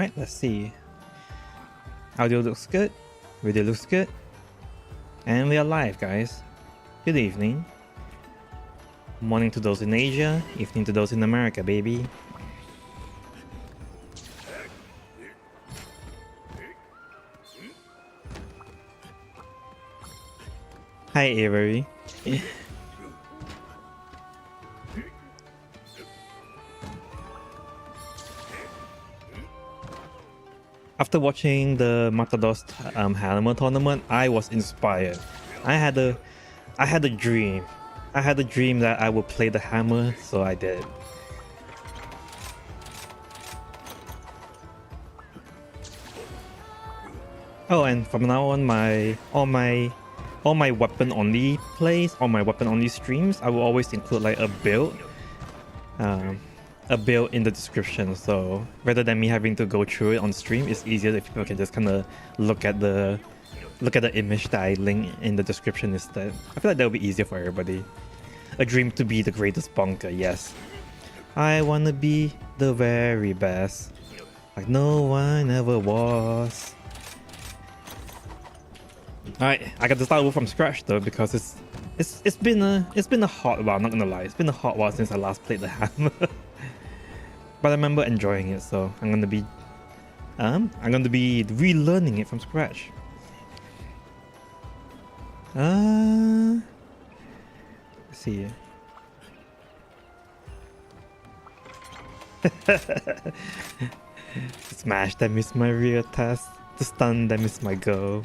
Alright, let's see. Audio looks good. Video looks good. And we are live, guys. Good evening. Morning to those in Asia, evening to those in America, baby. Hi, Avery. After watching the Matador's Hammer tournament, I was inspired. I had a dream. I had a dream that I would play the hammer, so I did. Oh, and from now on, all my weapon only plays, all my weapon only streams, I will always include like a build in the description. So rather than me having to go through it on stream, it's easier if people can just kind of look at the image that I link in the description instead. I feel like that would be easier for everybody. A dream to be the greatest bonker, yes. I wanna be the very best, like no one ever was. Alright, I got to start over from scratch though because it's been a hot while, not gonna lie. It's been a hot while since I last played the hammer. But I remember enjoying it, so I'm gonna be relearning it from scratch. Let's see. Smash, that missed my rear test. To stun, that missed my go.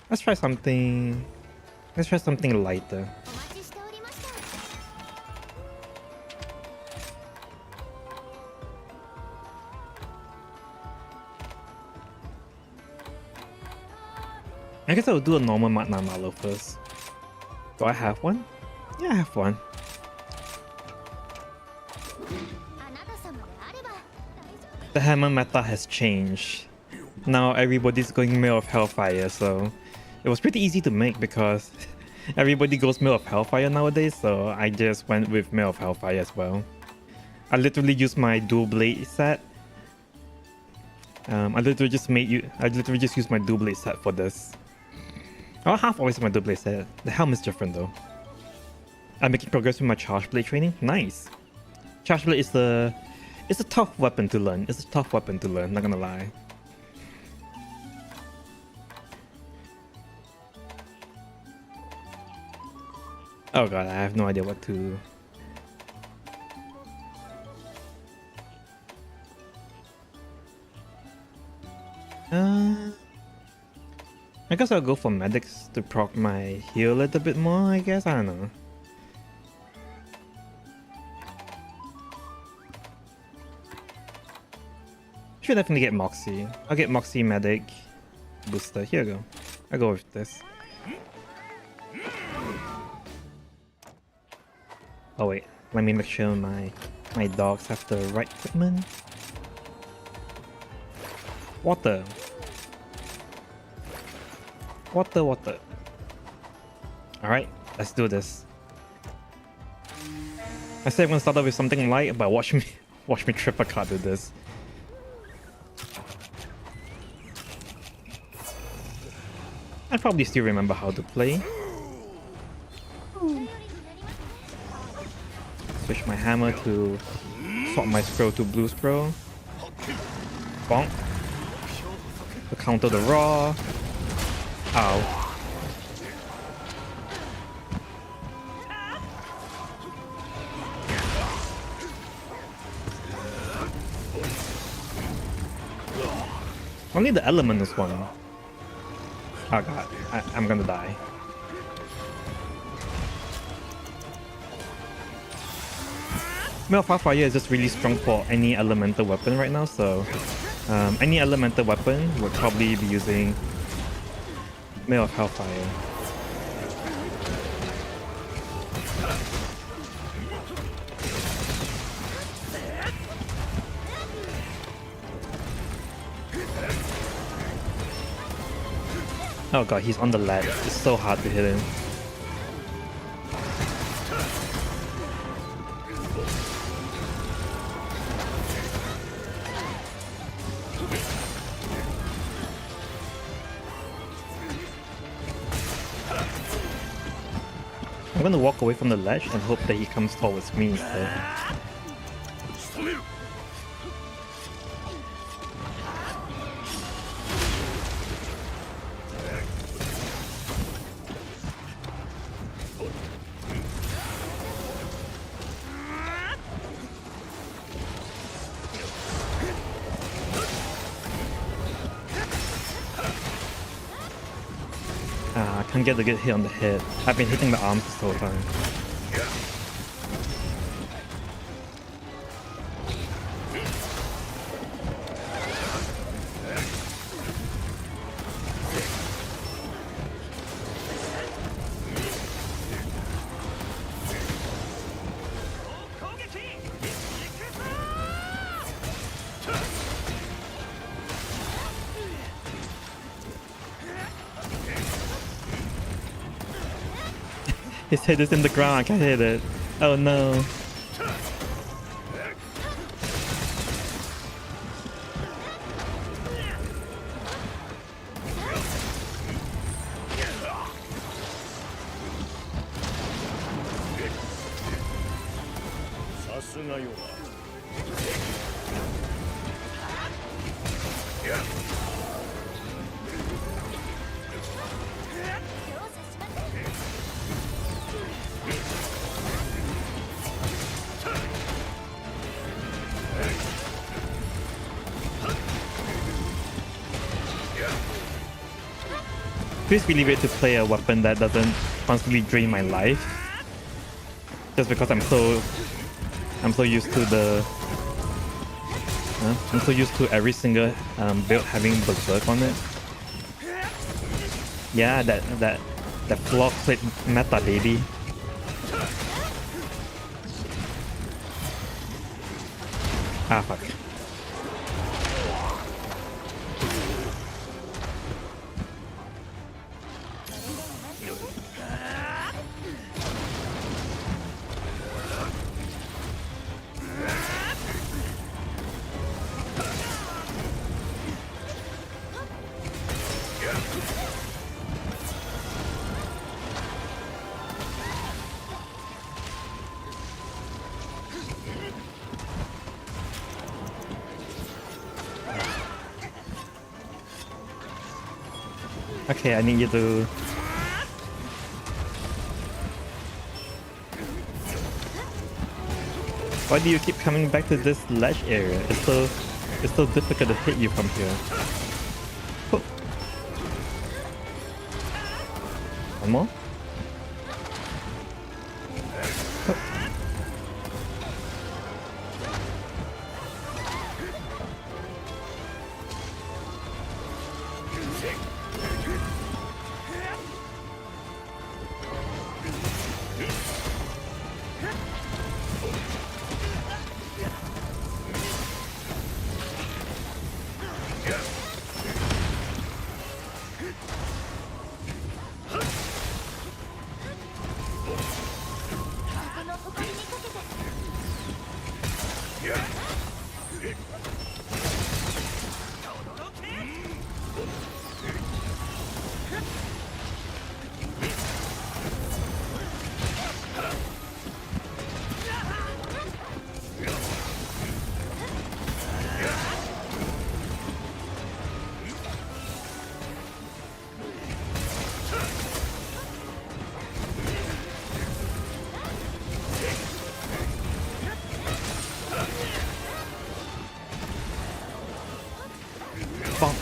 Let's try something. Let's try something lighter. I guess I'll do a normal Magna Malo first. Do I have one? Yeah, I have one. The hammer meta has changed. Now everybody's going Mail of Hellfire, so it was pretty easy to make because everybody goes Mail of Hellfire nowadays, so I just went with Mail of Hellfire as well. I literally used my dual blade set. I literally just used my dual blade set for this. I'll have always my dual blade set. The helm is different though. I'm making progress with my charge blade training. Nice. Charge blade is a tough weapon to learn. It's a tough weapon to learn, not gonna lie. Oh god, I have no idea what to... I guess I'll go for medics to proc my heal a little bit more, I guess. I don't know. Should definitely get Moxie. I'll get Moxie medic booster. Here we go. I'll go with this. Oh wait, let me make sure my dogs have the right equipment. Water. Water. Alright, let's do this. I said I'm gonna start off with something light, but watch me trip a card with this. I probably still remember how to play. Switch my hammer to swap my scroll to blue scroll. Bonk. To counter the raw. Ow. Only the element is one. Oh god, I'm gonna die. Mail of Hellfire is just really strong for any elemental weapon right now, so any elemental weapon would probably be using Mail of Hellfire. Oh god, he's on the ledge. It's so hard to hit him. I'm gonna walk away from the ledge and hope that he comes towards me instead. I can't get a good hit on the head. I've been hitting the arms this whole time. His head is in the ground, I can't hit it. Oh no. Feels really weird to play a weapon that doesn't constantly drain my life. Just because I'm so used to the I'm so used to every single build having berserk on it. Yeah, that floor clip meta, baby. Ah fuck. Okay, I need you to... Why do you keep coming back to this ledge area? It's so difficult to hit you from here. Oh. One more? Oh.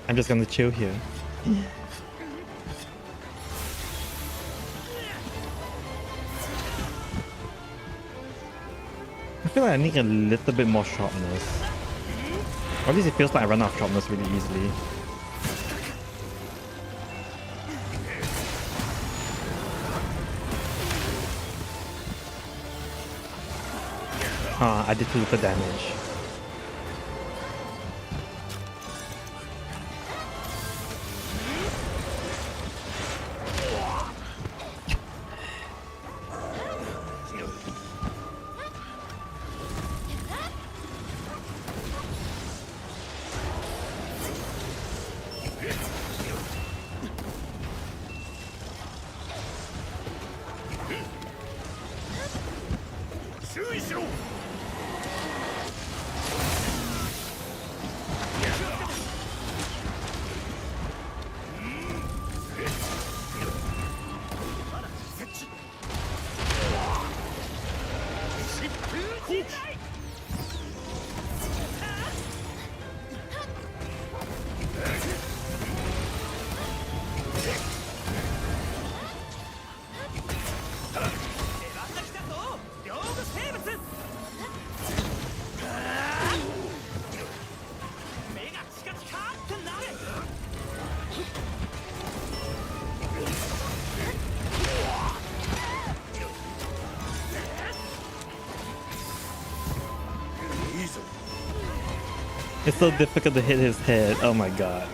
I'm just gonna chill here. I feel like I need a little bit more sharpness. Or at least it feels like I run out of sharpness really easily. I did too little damage. It's so difficult to hit his head. Oh my god.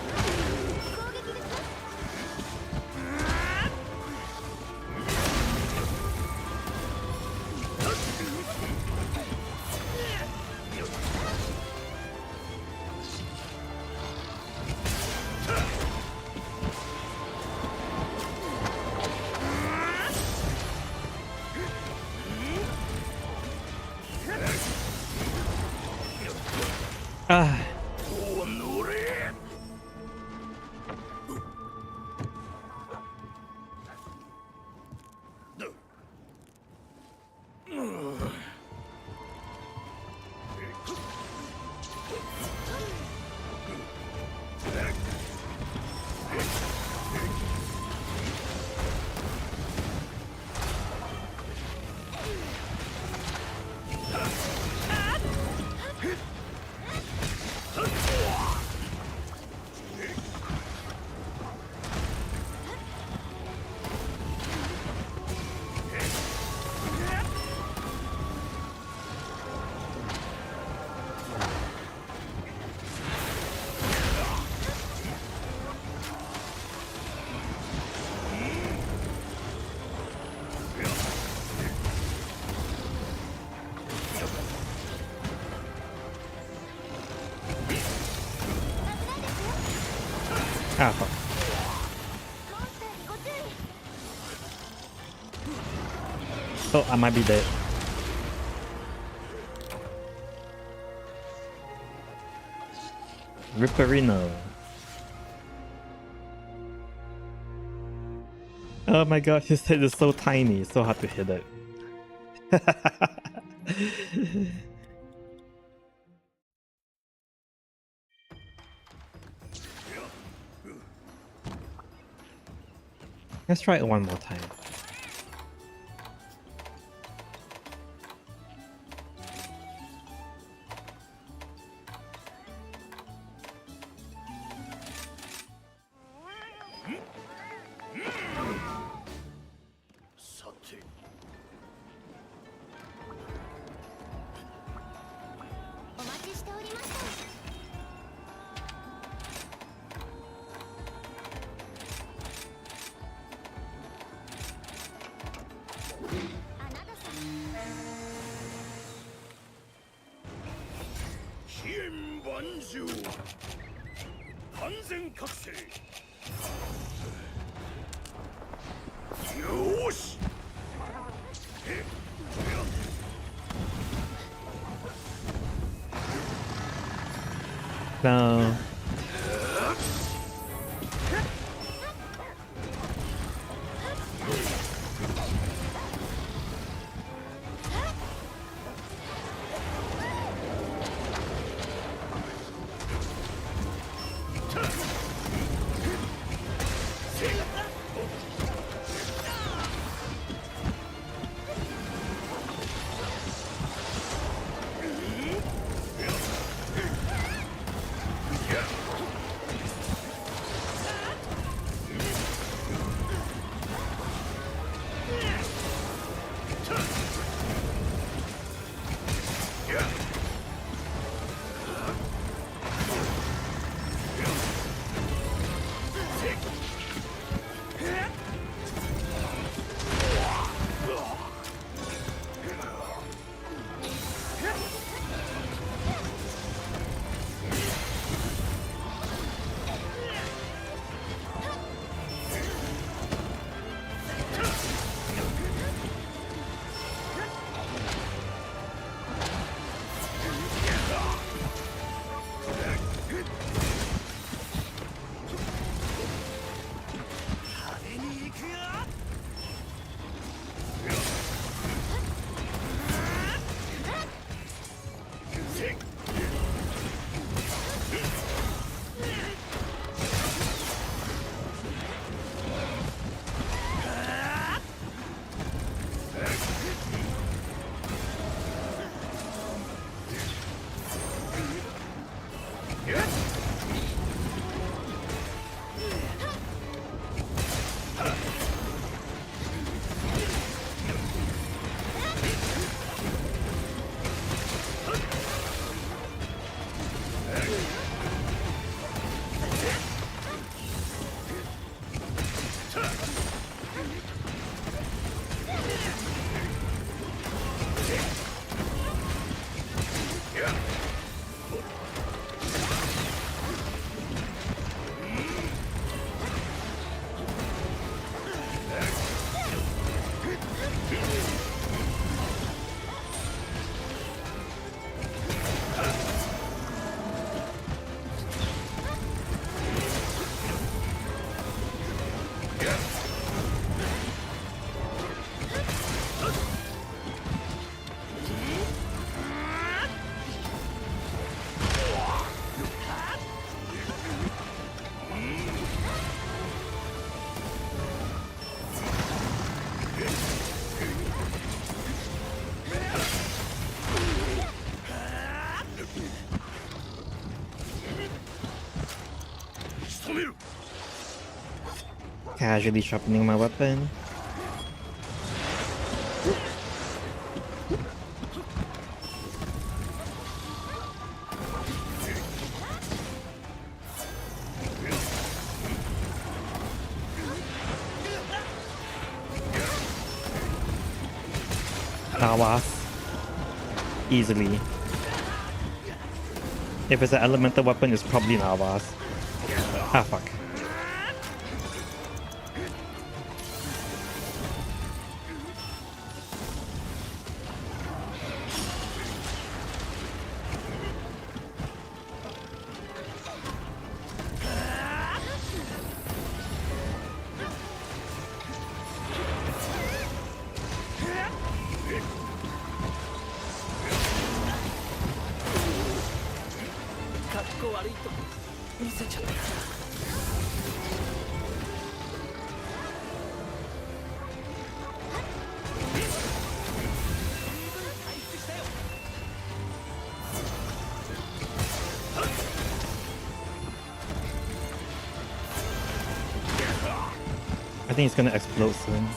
Ah. Ah, fuck. Oh, I might be dead. Ripperino. Oh my god, his head is so tiny, it's so hard to hit it. Let's try it one more time. No. casually sharpening my weapon. Nawas. Easily. If it's an elemental weapon, it's probably Nawas. Ah, fuck. I think it's gonna explode soon.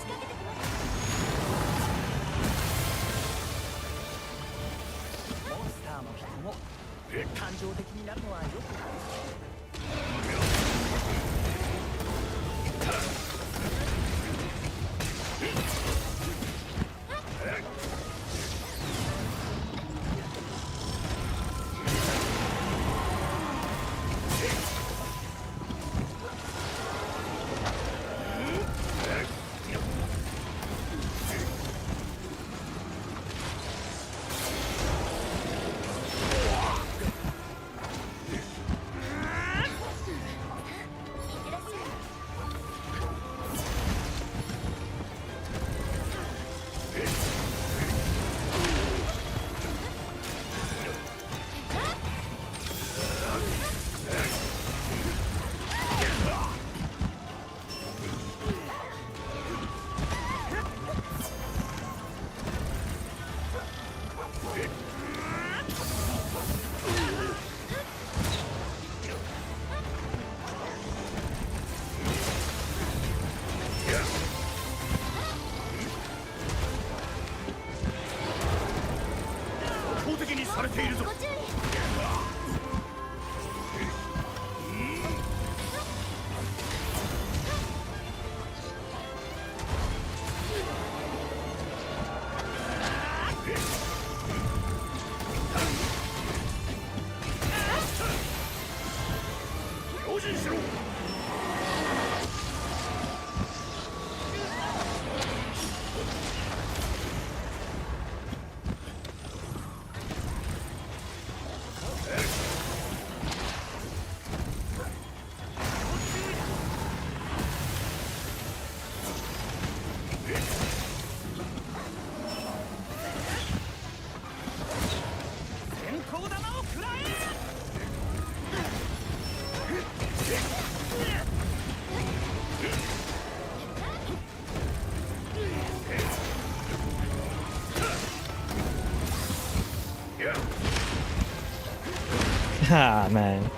Ah, man.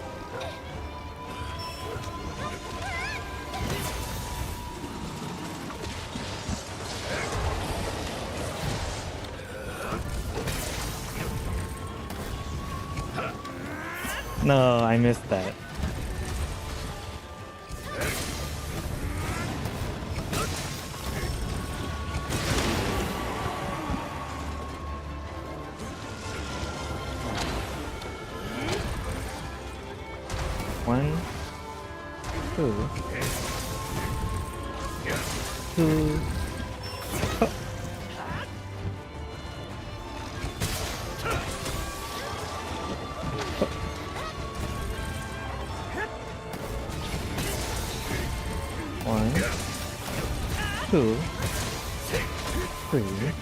No, I missed that. One, two, two. Oh. One, two, three.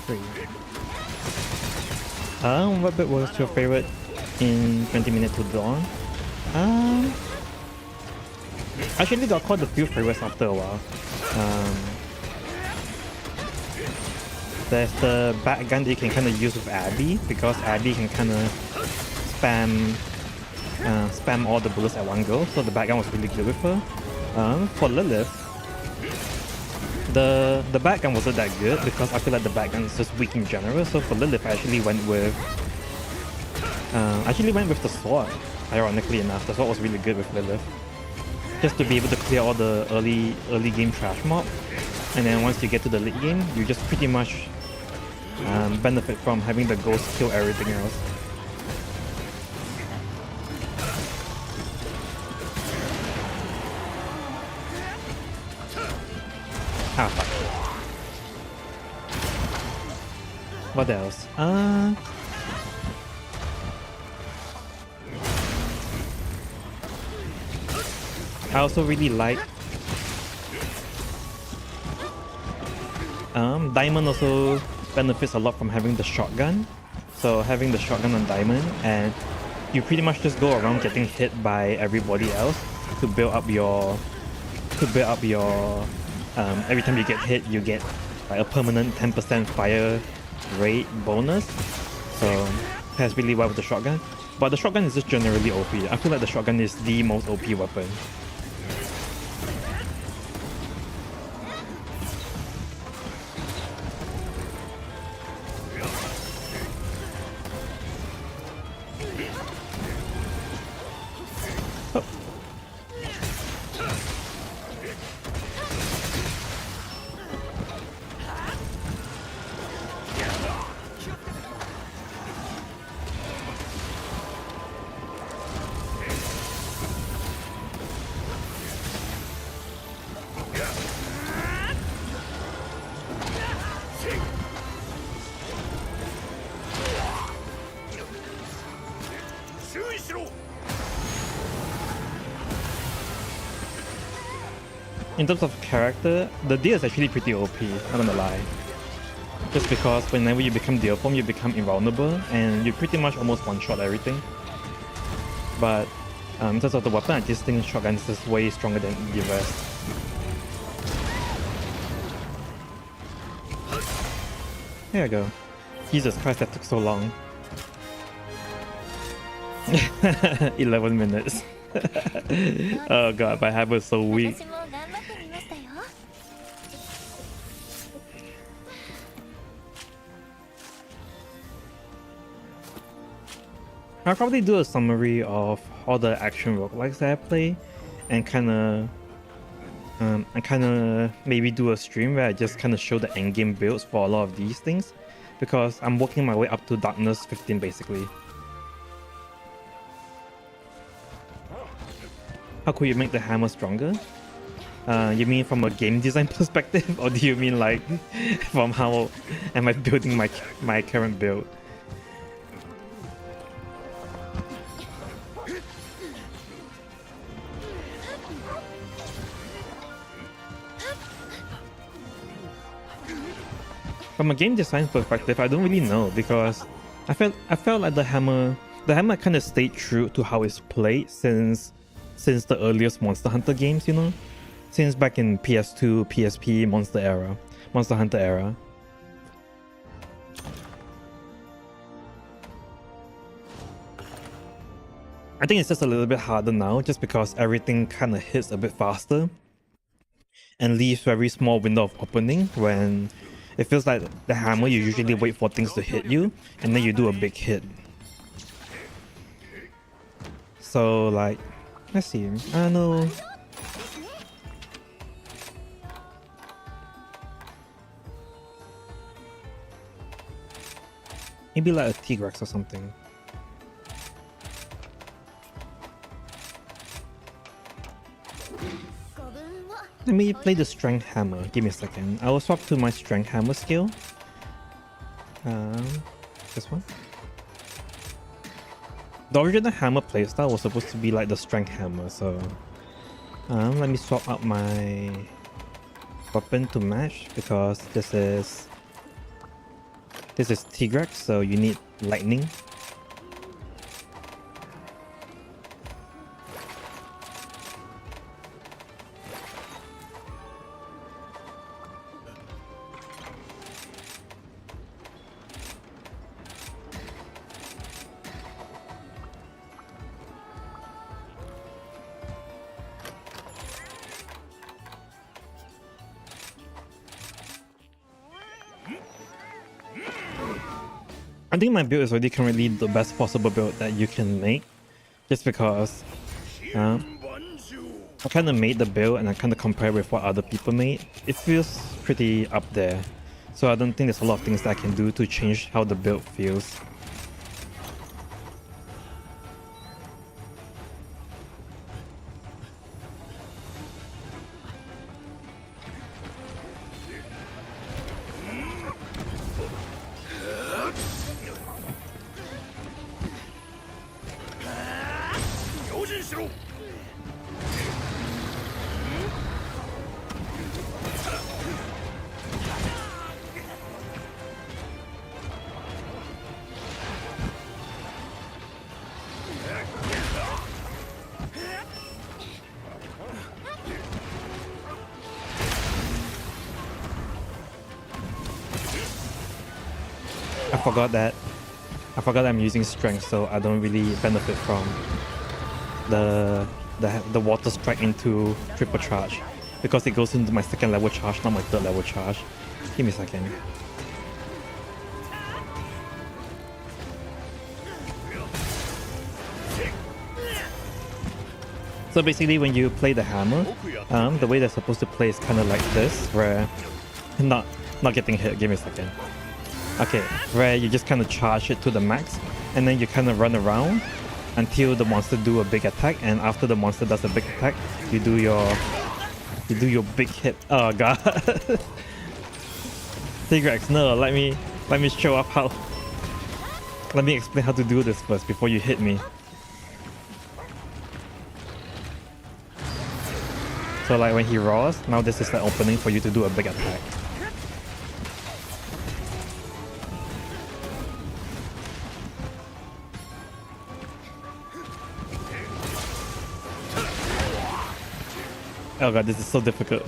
3. What bit was your favorite in 20 Minutes to Dawn? Actually got quite a few favorites after a while. There's the bat gun that you can kind of use with Abby, because Abby can kind of spam all the bullets at one go, so the bat gun was really good with her. For Lilith, the bat gun wasn't that good because I feel like the bat gun is just weak in general. So for Lilith, I actually went with the sword. Ironically enough, the sword was really good with Lilith, just to be able to clear all the early game trash mob, and then once you get to the late game, you just pretty much benefit from having the ghost kill everything else. Ah, fuck. What else? I also really like Diamond also benefits a lot from having the shotgun. So having the shotgun on Diamond, and you pretty much just go around getting hit by everybody else to build up your every time you get hit, you get like a permanent 10% fire rate bonus. So it has really well with the shotgun. But the shotgun is just generally OP. I feel like the shotgun is the most OP weapon. In terms of character, the deer is actually pretty OP, not gonna lie. Just because whenever you become deer form, you become invulnerable and you pretty much almost one-shot everything. But in terms of the weapon, I just think shotgun is just way stronger than the rest. There you go. Jesus Christ, that took so long. 11 minutes. Oh god, my hammer is so weak. I'll probably do a summary of all the action roguelikes that I play, and kind of maybe do a stream where I just kind of show the endgame builds for a lot of these things, because I'm working my way up to Darkness 15 basically. How could you make the hammer stronger? You mean from a game design perspective, or do you mean like from how am I building my current build? From a game design perspective, I don't really know, because I felt like the hammer kind of stayed true to how it's played since the earliest Monster Hunter games, you know, since back in PS2, PSP, Monster Hunter era. I think it's just a little bit harder now, just because everything kind of hits a bit faster and leaves very small window of opening. When it feels like the hammer, you usually wait for things to hit you and then you do a big hit. So like, let's see, I don't know. Maybe like a T-Rex or something. Let me play the strength hammer. Give me a second. I will swap to my strength hammer skill. This one. The original hammer playstyle was supposed to be like the strength hammer, so let me swap out my weapon to match, because this is This is Tigrex, so you need lightning. I think my build is already currently the best possible build that you can make, just because I kind of made the build and I kind of compare with what other people made. It feels pretty up there, so I don't think there's a lot of things that I can do to change how the build feels. I forgot I'm using strength, so I don't really benefit from the water strike into triple charge, because it goes into my second level charge, not my third level charge. Give me a second. So basically when you play the hammer, the way they're supposed to play is kind of like this, where not getting hit. Give me a second. Okay, where you just kind of charge it to the max, and then you kind of run around until the monster do a big attack, and after the monster does a big attack, you do your big hit. Oh god. Tigrex, no, let me show up how. Let me explain how to do this first before you hit me. So like when he roars, now this is the opening for you to do a big attack. Oh god, this is so difficult.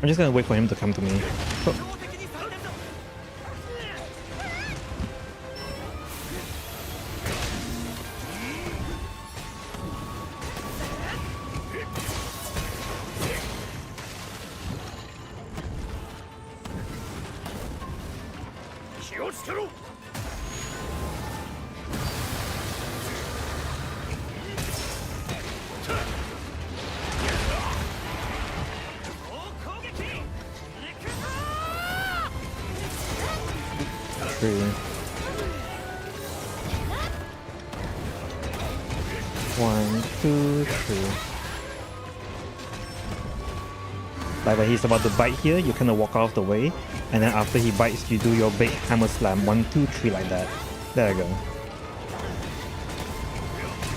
I'm just gonna wait for him to come to me. Oh. One, two, three. Like when he's about to bite here, you kind of walk out of the way, and then after he bites, you do your big hammer slam. 1, 2, 3 like that. There you go.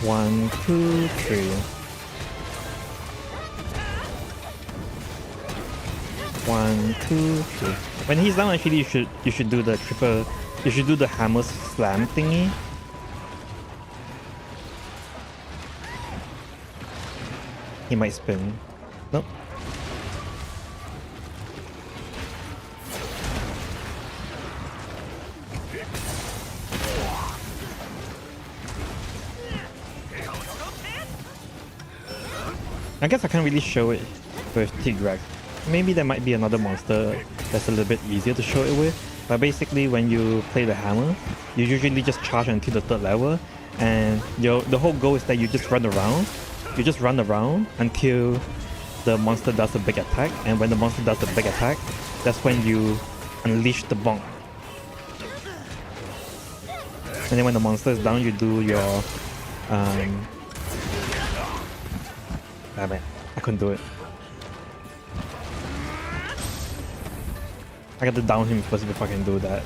1, 2, 3. One, two, three. When he's down, actually, you should do the triple. You should do the hammer slam thingy. He might spin. Nope. I guess I can't really show it with Tigrex. Maybe there might be another monster that's a little bit easier to show it with. But basically when you play the hammer, you usually just charge until the third level, and the whole goal is that you just run around. You just run around until the monster does a big attack, and when the monster does a big attack, that's when you unleash the bonk. And then when the monster is down, you do your damn it, I couldn't do it. I got to down him first before I can do that.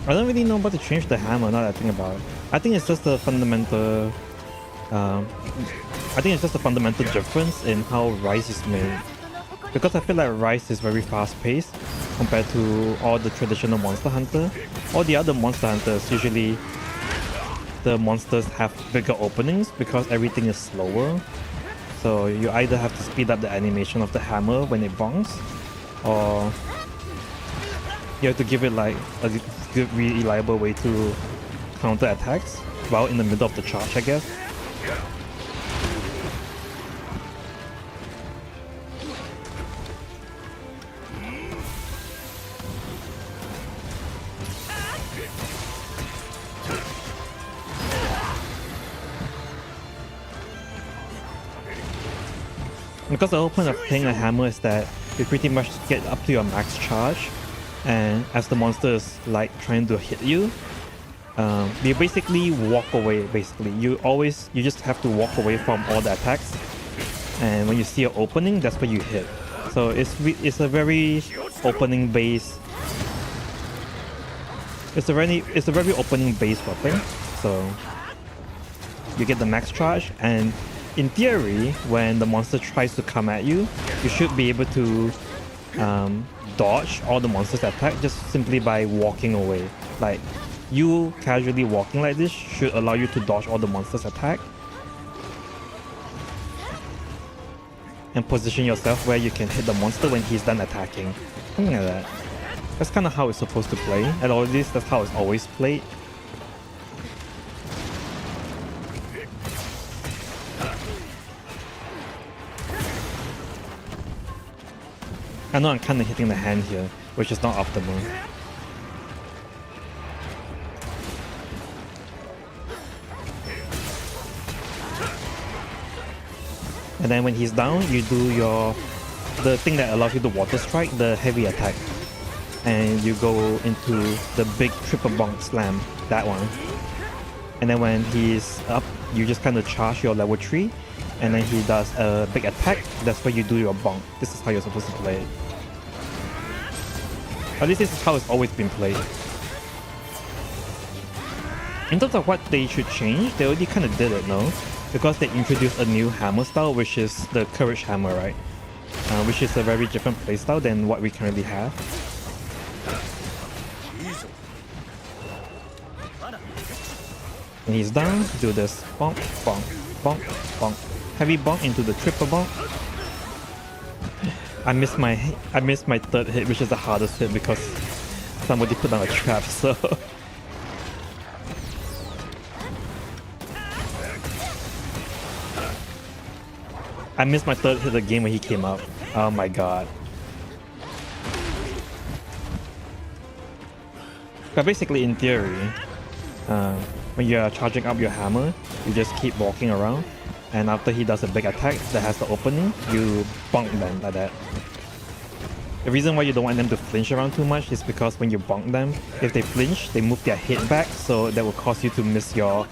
I don't really know about to change the hammer now that I think about it. I think it's just a fundamental difference in how Rise is made. Because I feel like Rise is very fast paced compared to all the traditional Monster Hunter. All the other Monster Hunters, usually the monsters have bigger openings because everything is slower. So you either have to speed up the animation of the hammer when it bonks, or you have to give it like a good, reliable way to counter attacks while in the middle of the charge, I guess. Because the whole point of playing a hammer is that you pretty much get up to your max charge, and as the monster is like trying to hit you, you basically walk away. Basically, you just have to walk away from all the attacks, and when you see an opening, that's where you hit. So it's a very opening based. It's a very opening based weapon. So you get the max charge, and in theory, when the monster tries to come at you, you should be able to dodge all the monster's attack just simply by walking away. Like, you casually walking like this should allow you to dodge all the monster's attack and position yourself where you can hit the monster when he's done attacking. Something like that. That's kind of how it's supposed to play. At all this, that's how it's always played. I know I'm kind of hitting the hand here, which is not optimal. And then when he's down, you do the thing that allows you to water strike, the heavy attack. And you go into the big triple bonk slam, that one. And then when he's up, you just kind of charge your level 3. And then he does a big attack, that's where you do your bonk. This is how you're supposed to play it. At least this is how it's always been played. In terms of what they should change, they already kind of did it, no? Because they introduced a new hammer style, which is the Courage Hammer, right? Which is a very different playstyle than what we currently have. When he's down, do this bonk, bonk, bonk, bonk. Heavy bonk into the triple bonk. I missed my third hit, which is the hardest hit because somebody put down a trap, so I missed my third hit of the game when he came up. Oh my god. But basically, in theory, when you're charging up your hammer, you just keep walking around, and after he does a big attack that has the opening, you bonk them like that. The reason why you don't want them to flinch around too much is because when you bonk them, if they flinch, they move their head back, so that will cause you to miss your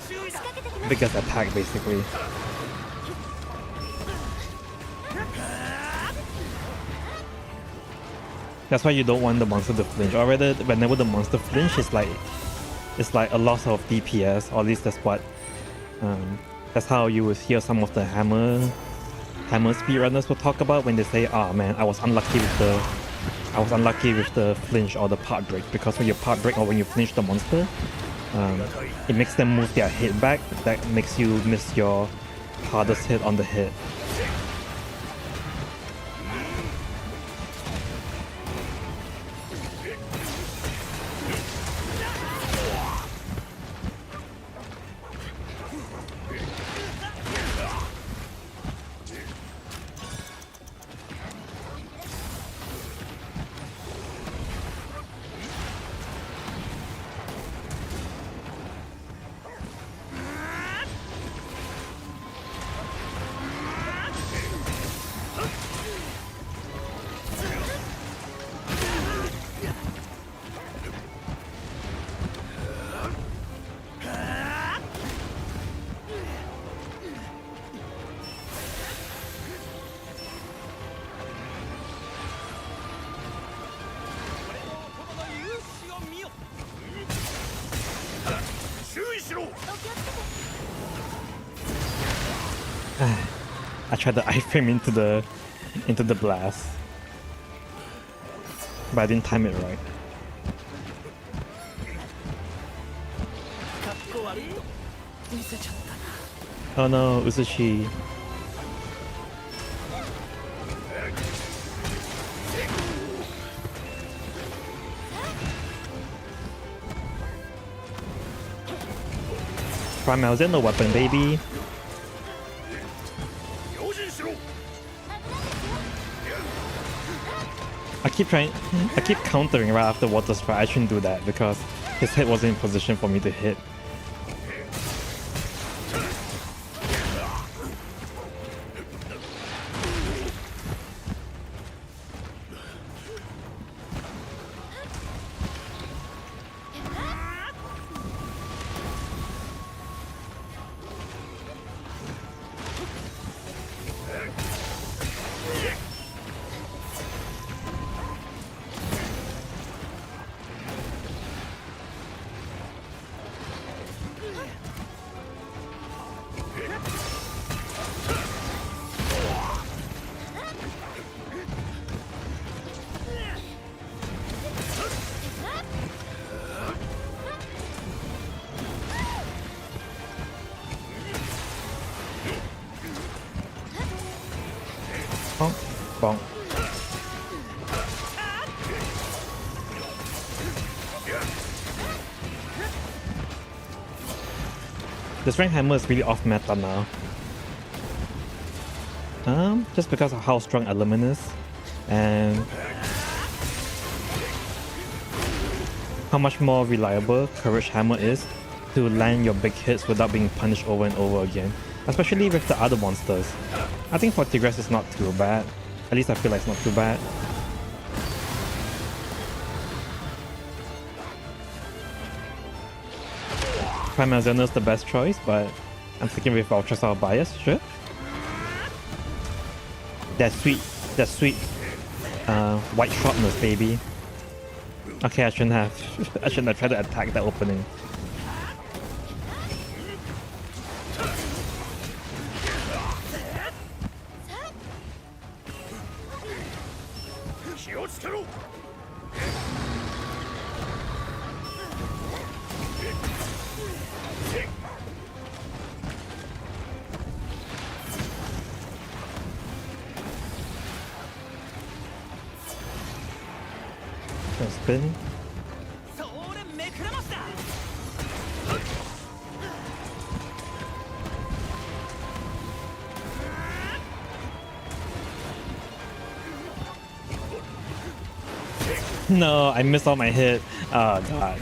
biggest attack, basically. That's why you don't want the monster to flinch, or rather, whenever the monster flinch, it's like a loss of DPS, or at least that's what that's how you will hear some of the hammer speedrunners will talk about when they say, "Ah, man, I was unlucky with the flinch or the part break," because when you part break or when you flinch the monster, it makes them move their head back. That makes you miss your hardest hit on the hit. I tried the iframe into the blast, but I didn't time it right. Oh no, Uzushi. Primal's in the weapon, baby. I keep countering right after water strike. I shouldn't do that because his head wasn't in position for me to hit. Bonk, bonk. The strength hammer is really off meta now. Just because of how strong element is and how much more reliable courage hammer is to land your big hits without being punished over and over again, especially with the other monsters. I think for Tigress it's not too bad. At least I feel like it's not too bad. Primal Xeno is the best choice, but I'm thinking with Ultrasound bias, sure. That sweet white sharpness, baby. Okay, I shouldn't have tried to attack that opening. Spin. No, I missed all my hit. Oh god.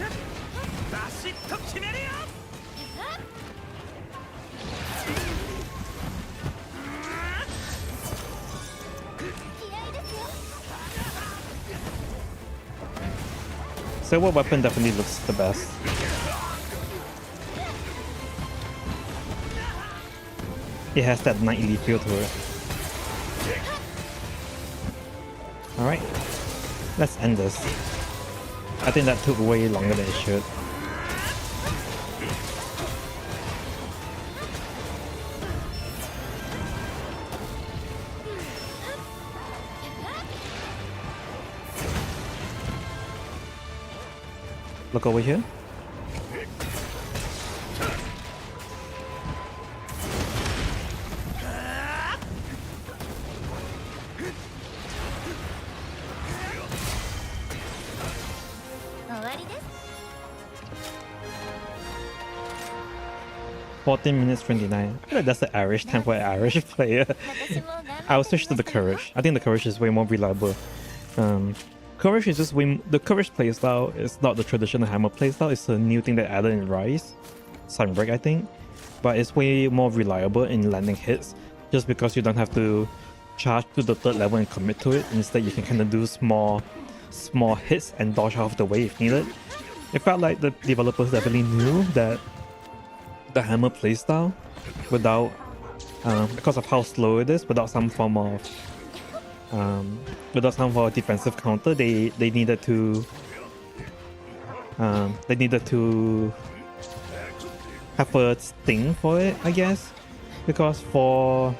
Silver weapon definitely looks the best. It has that knightly feel to it. Alright, let's end this. I think that took way longer than it should. Look over here. (14 minutes 29). I feel like that's the average time for an average player. I'll switch to the courage. I think the courage is way more reliable. Courage is just the courage playstyle is not the traditional hammer playstyle. It's a new thing that added in Rise, Sunbreak, I think. But it's way more reliable in landing hits, just because you don't have to charge to the third level and commit to it. Instead, you can kind of do small hits and dodge out of the way if needed. It felt like the developers definitely knew that the hammer playstyle, without because of how slow it is, without some form of defensive counter, they needed to have a sting for it, I guess. because for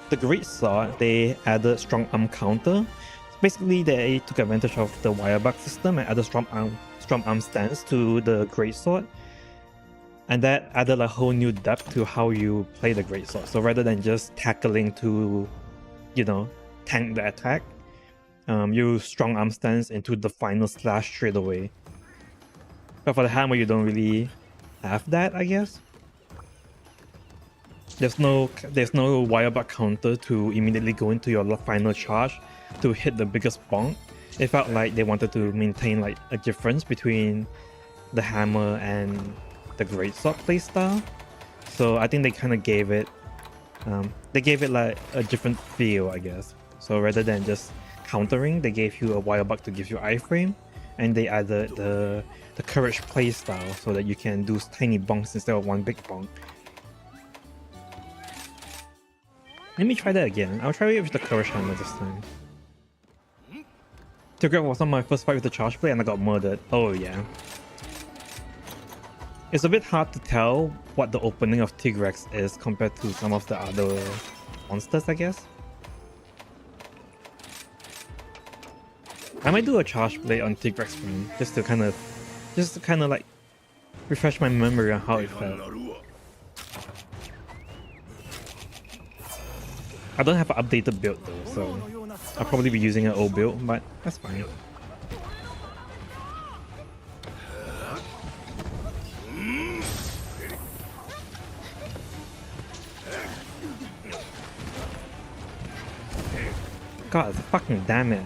the great sword they added strong arm counter. Basically, they took advantage of the wire bug system and added strong arm stance to the great sword, and that added a whole new depth to how you play the great sword. So rather than just tackling to, you know, tank the attack, you strong arm stance into the final slash straight away. But for the hammer, you don't really have that, I guess. There's no wire bug counter to immediately go into your final charge to hit the biggest bonk. It felt like they wanted to maintain like a difference between the hammer and the greatsword playstyle. So I think they kind of gave it like a different feel, I guess. So rather than just countering, they gave you a wire bug to give you iframe, and they added the courage playstyle so that you can do tiny bonks instead of one big bonk. Let me try that again. I'll try it with the courage hammer this time. Tigrex was on my first fight with the charge blade and I got murdered. Oh yeah. It's a bit hard to tell what the opening of Tigrex is compared to some of the other monsters, I guess. I might do a charge blade on Tigrex one just to kind of like refresh my memory on how it felt. I don't have an updated build though, so I'll probably be using an old build, but that's fine. God, fucking damn it.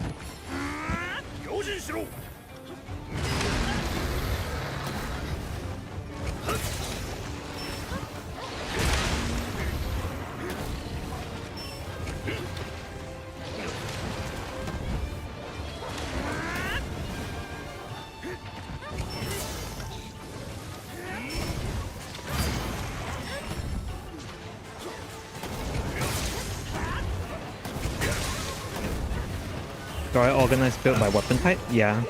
Do I organize build by weapon type? Yeah.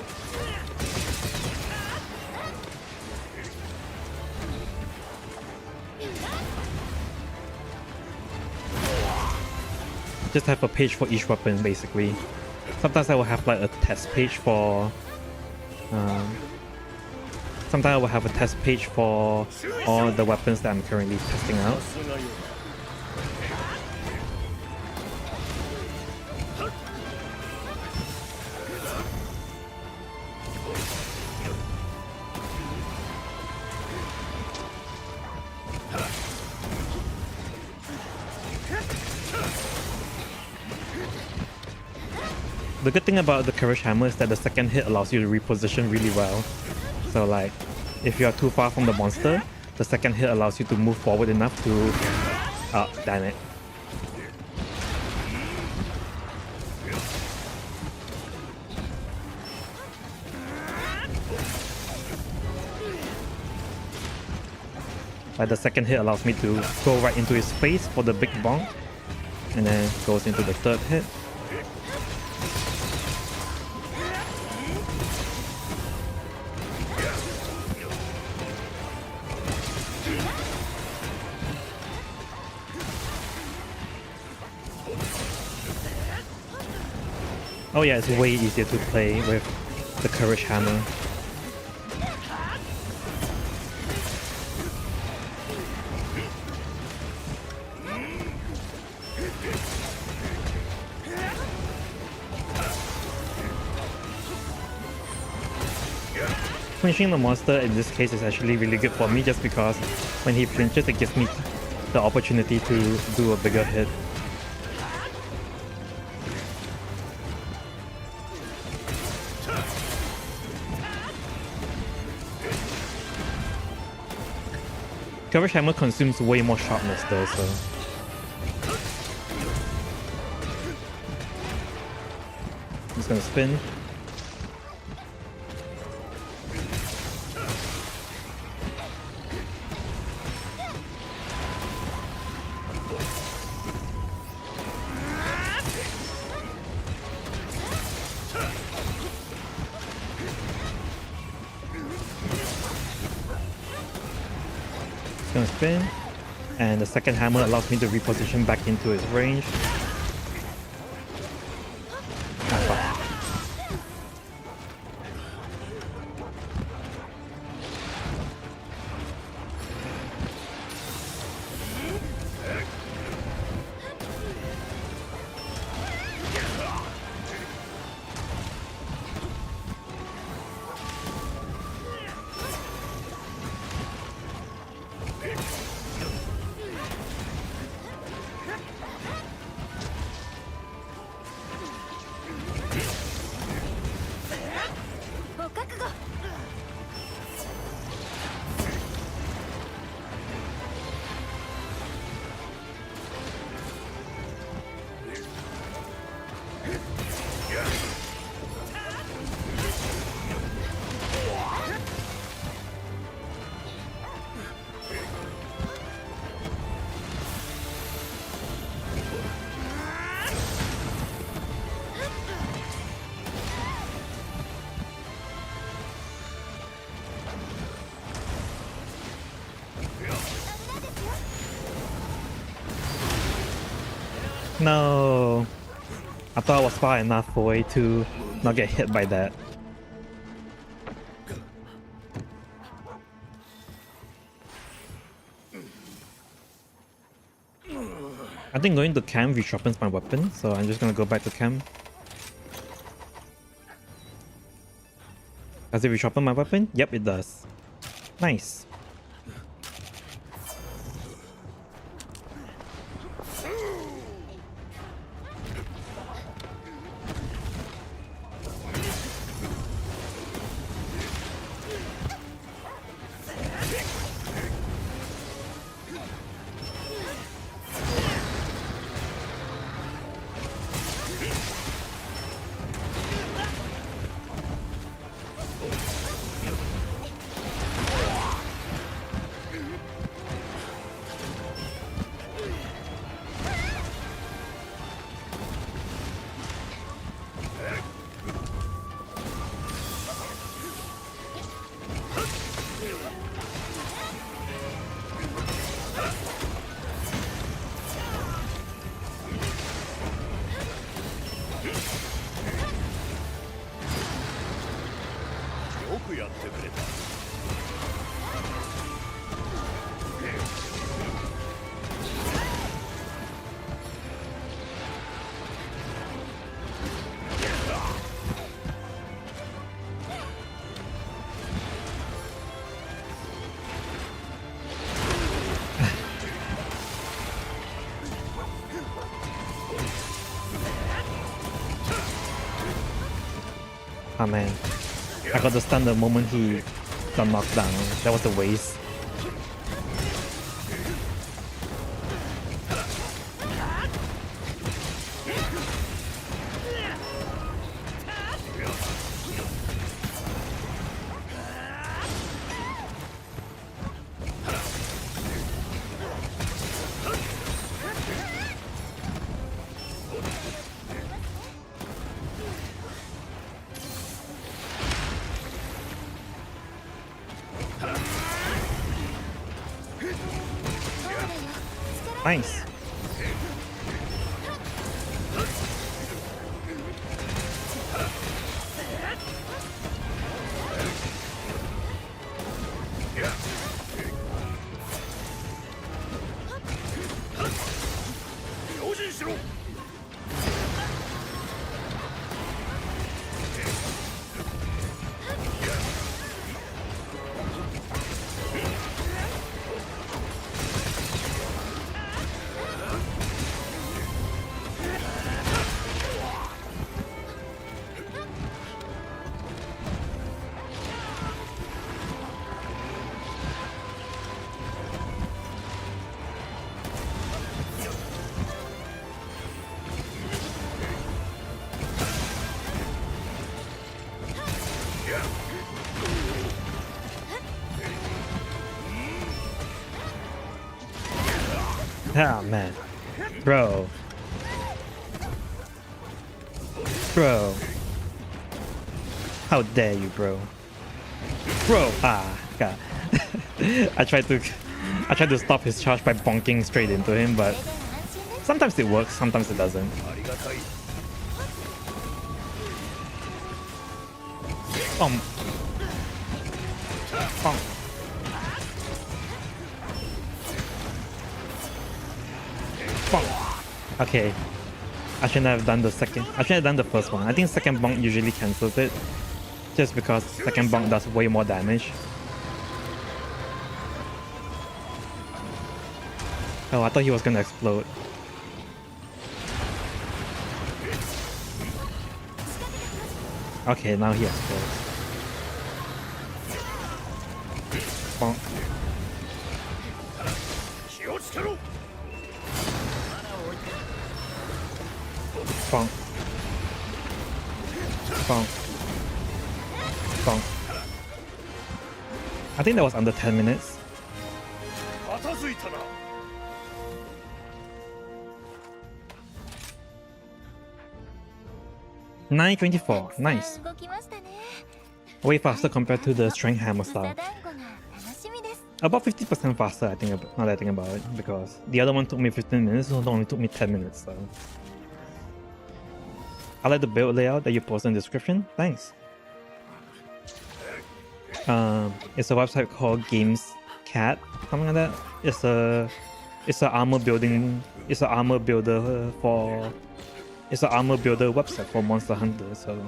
Just have a page for each weapon basically. Sometimes I will have like a test page for sometimes I will have a test page for all the weapons that I'm currently testing out. The good thing about the courage hammer is that the second hit allows you to reposition really well. So like, if you are too far from the monster, the second hit allows you to move forward enough to... Oh, damn it. Like the second hit allows me to go right into his face for the big bonk, and then goes into the third hit. Oh yeah, it's way easier to play with the courage hammer. Punching the monster in this case is actually really good for me just because when he flinches it gives me the opportunity to do a bigger hit. Courage hammer consumes way more sharpness though, so... I'm just gonna spin. Gonna spin. And the second hammer allows me to reposition back into his range. Ah, fuck. No, I thought I was far enough away to not get hit by that. I think going to camp resharpens my weapon, so I'm just gonna go back to camp. Does it resharpen my weapon? Yep, it does. Nice. Oh man, I got to stun the moment he got knocked down. That was a waste. Nice. Ah, man. Bro. Bro. How dare you, bro. Bro. Ah, God. I tried to I tried to stop his charge by bonking straight into him, but sometimes it works, sometimes it doesn't. Bonk. Bonk. Bonk. Okay. I shouldn't have done the second. I shouldn't have done the first one. I think second bonk usually cancels it. Just because second bonk does way more damage. Oh, I thought he was gonna explode. Okay, now he explodes. Bonk. Bonk. Bonk. Bonk. I think that was under 10 minutes. 924, nice. Way faster compared to the strength hammer style. About 50% faster, I think, now that I think about it, because the other one took me 15 minutes, so it only took me 10 minutes, so. I like the build layout that you post in the description, thanks. It's a website called Games Cat, something like that. It's an armor building, it's an armor builder website for Monster Hunter, so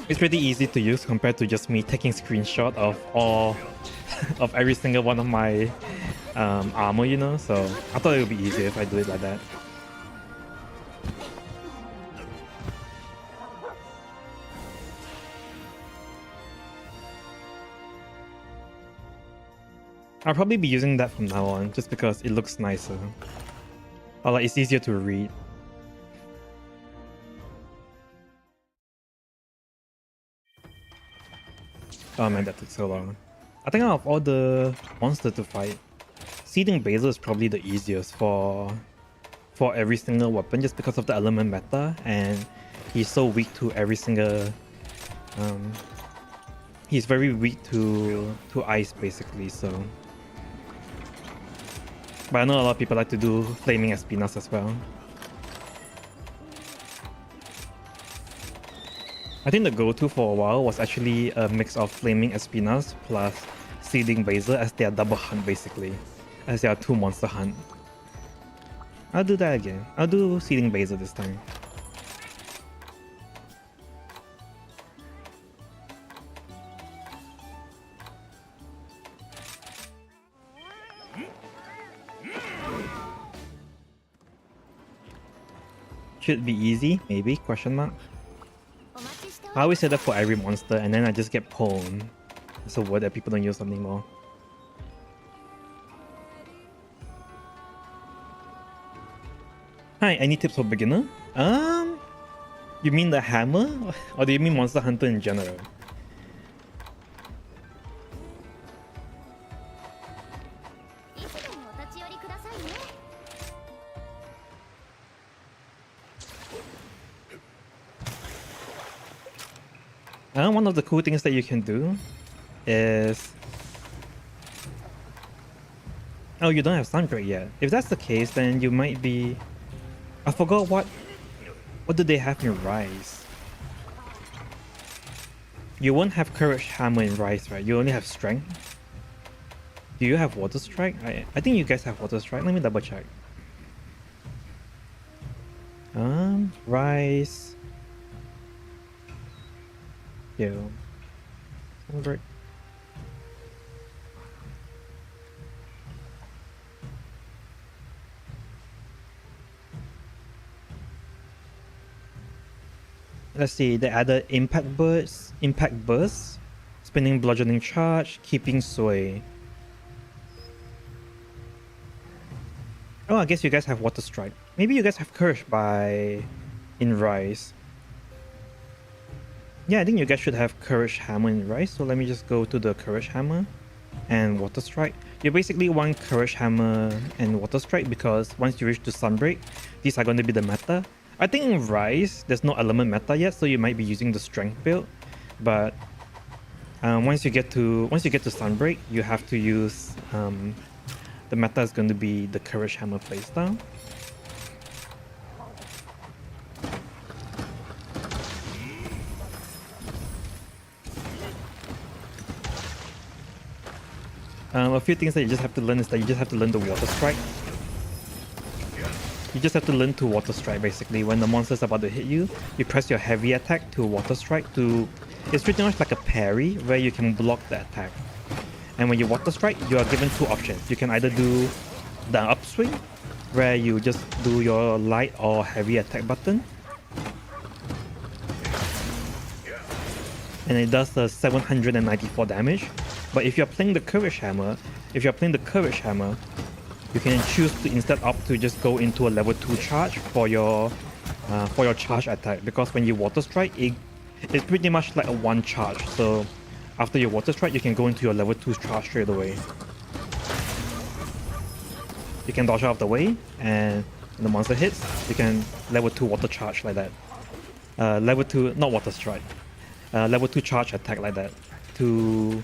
it's pretty easy to use compared to just me taking screenshot of all of every single one of my armor, you know, so I thought it would be easier if I do it like that. I'll probably be using that from now on, just because it looks nicer. Or like, it's easier to read. Oh man, that took so long. I think out of all the monsters to fight, Seething Basil is probably the easiest for every single weapon, just because of the element meta, and he's so weak to every single... he's very weak to ice, basically, so... But I know a lot of people like to do Flaming Espinas as well. I think the go-to for a while was actually a mix of Flaming Espinas plus Seething Basil as their double hunt, basically. As their 2 monster hunt. I'll do that again. I'll do Seething Basil this time. Should be easy, maybe, question mark. I always say that for every monster and then I just get pwned. It's a word that people don't use anymore. Hi, any tips for beginner? You mean the hammer? Or do you mean Monster Hunter in general? One of the cool things that you can do is... Oh, you don't have Sunbreak yet. If that's the case, then you might be... I forgot what do they have in Rise? You won't have Courage Hammer in Rise, right? You only have Strength. Do you have Water Strike? I think you guys have Water Strike. Let me double check. Rise... Yo. Sunbreak. Let's see, they added Impact Burst, Spinning Bludgeoning Charge, Keeping Sway. Oh, I guess you guys have Water Strike. Maybe you guys have Courage in Rise. Yeah, I think you guys should have Courage Hammer in Rise, so let me just go to the Courage Hammer and Water Strike. You basically want Courage Hammer and Water Strike because once you reach to Sunbreak, these are going to be the meta. I think in Rise, there's no element meta yet, so you might be using the Strength build, but Once you get to Sunbreak, you have to use the meta is going to be the Courage Hammer playstyle. A few things that you just have to learn is that you just have to learn the Water Strike. You just have to learn to Water Strike basically. When the monster's about to hit you, you press your heavy attack to Water Strike to... It's pretty much like a parry where you can block the attack. And when you Water Strike, you are given two options. You can either do the upswing, where you just do your light or heavy attack button. And it does 794 damage. But if you're playing the Courage Hammer, you can choose to instead opt to just go into a level 2 charge for your charge attack, because when you Water Strike, it's pretty much like a one charge. So after your Water Strike, you can go into your level 2 charge straight away. You can dodge out of the way, and when the monster hits, you can level 2 Water Charge like that. Level 2, not Water Strike. Level 2 charge attack like that to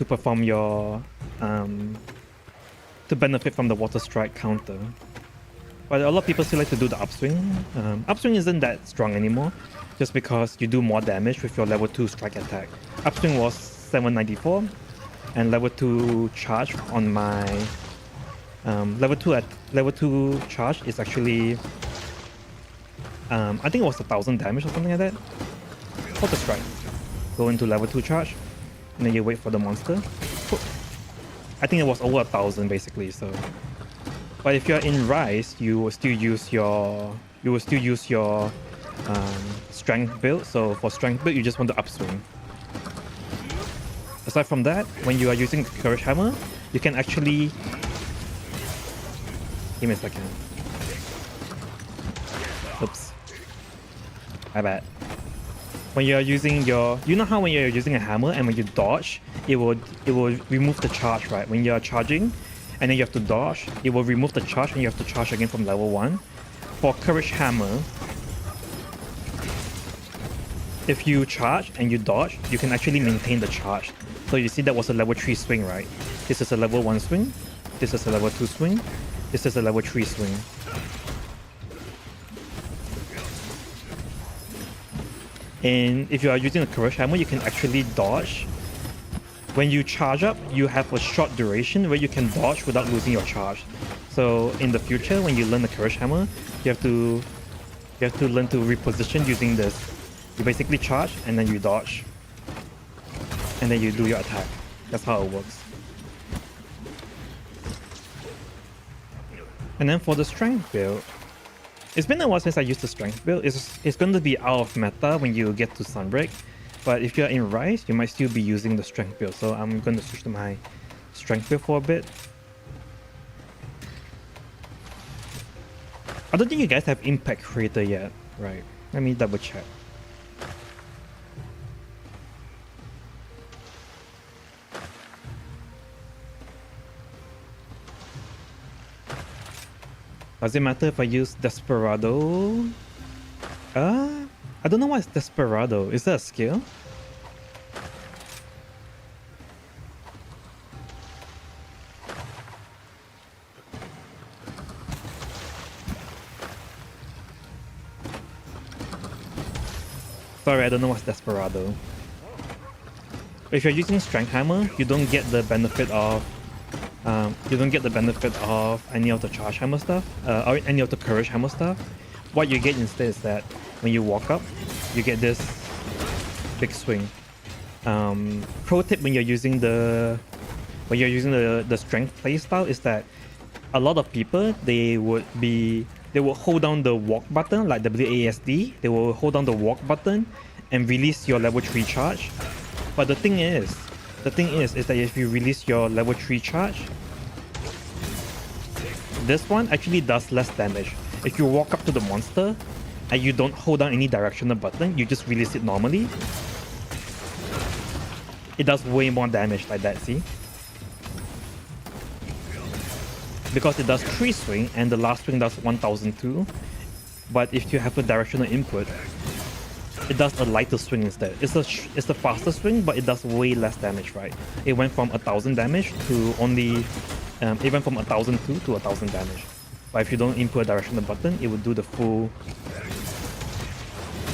perform your to benefit from the Water Strike counter. But a lot of people still like to do the upswing. Upswing isn't that strong anymore, just because you do more damage with your level 2 strike attack. Upswing was 794, and level 2 charge on my level 2 charge is actually I think it was 1000 damage or something like that. Water Strike. Go into level 2 charge, and then you wait for the monster. I think it was over 1000 basically. So, but if you're in Rise, you will still use your strength build. So for strength build, you just want to upswing. Aside from that, when you are using the Courage Hammer, you can actually... Give me a second. Oops. My bad. When you are using your... You know how when you're using a hammer and when you dodge, it will remove the charge, right? When you're charging and then you have to dodge, it will remove the charge and you have to charge again from level 1. For Courage Hammer, if you charge and you dodge, you can actually maintain the charge. So you see that was a level 3 swing, right? This is a level 1 swing. This is a level 2 swing. This is a level 3 swing. And if you are using a Courage Hammer, you can actually dodge. When you charge up, you have a short duration where you can dodge without losing your charge. So in the future, when you learn the Courage Hammer, you have to learn to reposition using this. You basically charge and then you dodge, and then you do your attack. That's how it works. And then for the strength build, it's been a while since I used the strength build. It's going to be out of meta when you get to Sunbreak. But if you're in Rise, you might still be using the strength build. So I'm going to switch to my strength build for a bit. I don't think you guys have Impact Creator yet, right? Let me double check. Does it matter if I use Desperado? I don't know what's Desperado. Is that a skill? Sorry, I don't know what's Desperado. If you're using Strength Hammer, you don't get the benefit of any of the Charge Hammer stuff, or any of the Courage Hammer stuff. What you get instead is that when you walk up, you get this big swing. Pro tip when you're using the strength playstyle is that a lot of people they will hold down the walk button, like WASD. They will hold down the walk button and release your level 3 charge. But the thing is that if you release your level 3 charge, this one actually does less damage. If you walk up to the monster and you don't hold down any directional button, you just release it normally, it does way more damage like that, see? Because it does 3 swing and the last swing does 1002. But if you have a directional input, it does a lighter swing instead. It's a faster swing, but it does way less damage, right? It went from 1000 damage to only it went from 1002 to 1000 damage. But if you don't input a directional button, it would do the full.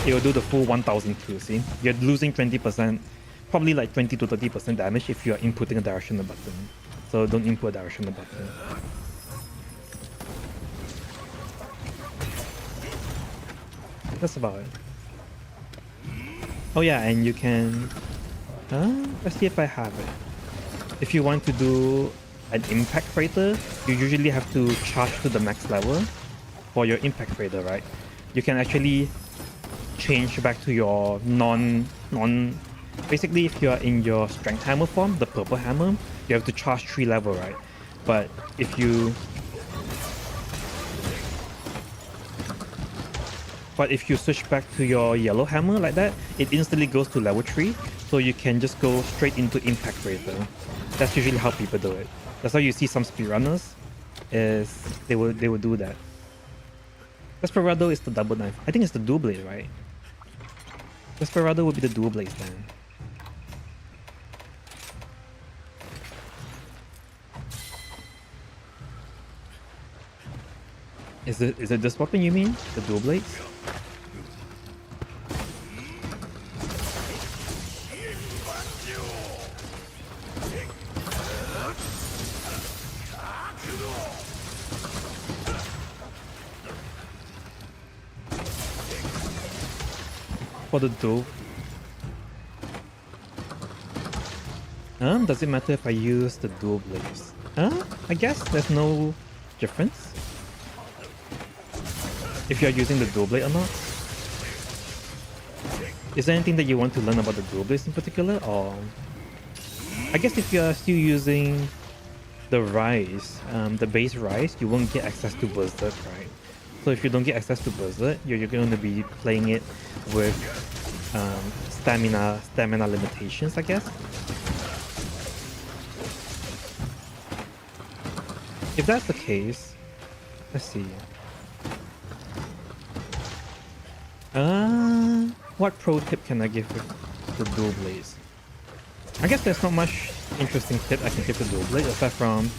It will do the full 1002. See, you're losing 20%, probably like 20 to 30% damage if you are inputting a directional button. So don't input a directional button. That's about it. Oh yeah, and you can. Let's see if I have it. If you want to do an impact freighter, you usually have to charge to the max level for your impact freighter, right? You can actually change back to your basically if you are in your strength hammer form, the purple hammer, you have to charge 3 level, right? But if you switch back to your yellow hammer like that, it instantly goes to level 3, so you can just go straight into impact freighter. That's usually how people do it. That's why you see some speedrunners is they will do that. Desperado is the double knife. I think it's the dual blade, right? Desperado would be the dual blades then. Is it this weapon you mean? The dual blades? For the dual. Does it matter if I use the dual blades? I guess there's no difference if you're using the dual blade or not. Is there anything that you want to learn about the dual blades in particular, or I guess if you're still using the rise, the base rise, you won't get access to Berserk, right? So if you don't get access to Berserk, you're going to be playing it with stamina limitations, I guess. If that's the case, let's see. What pro tip can I give with the dual blades? I guess there's not much interesting tip I can give the dual blade aside from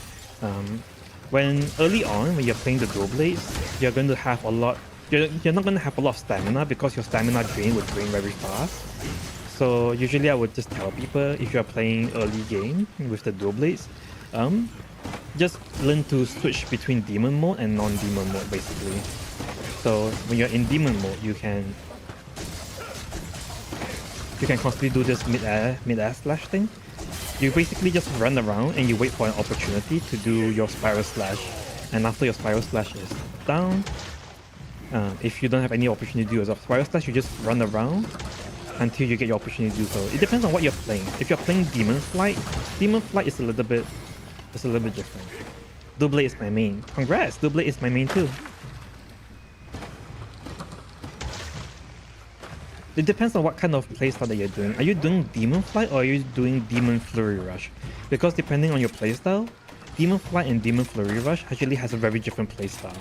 when early on when you're playing the dual blades, you're going to have a lot. You're not going to have a lot of stamina because your stamina drain would drain very fast. So usually I would just tell people if you're playing early game with the dual blades, just learn to switch between demon mode and non-demon mode basically. So when you're in demon mode, you can constantly do this mid-air slash thing. You basically just run around and you wait for an opportunity to do your spiral slash, and after your spiral slash is down, if you don't have any opportunity to do a spiral slash, you just run around until you get your opportunity to do so. It depends on what you're playing. If you're playing Demon Flight is a little bit different. Double is my main. Congrats, Double is my main too. It depends on what kind of playstyle that you're doing. Are you doing Demon Flight or are you doing Demon Flurry Rush? Because depending on your playstyle, Demon Flight and Demon Flurry Rush actually has a very different playstyle.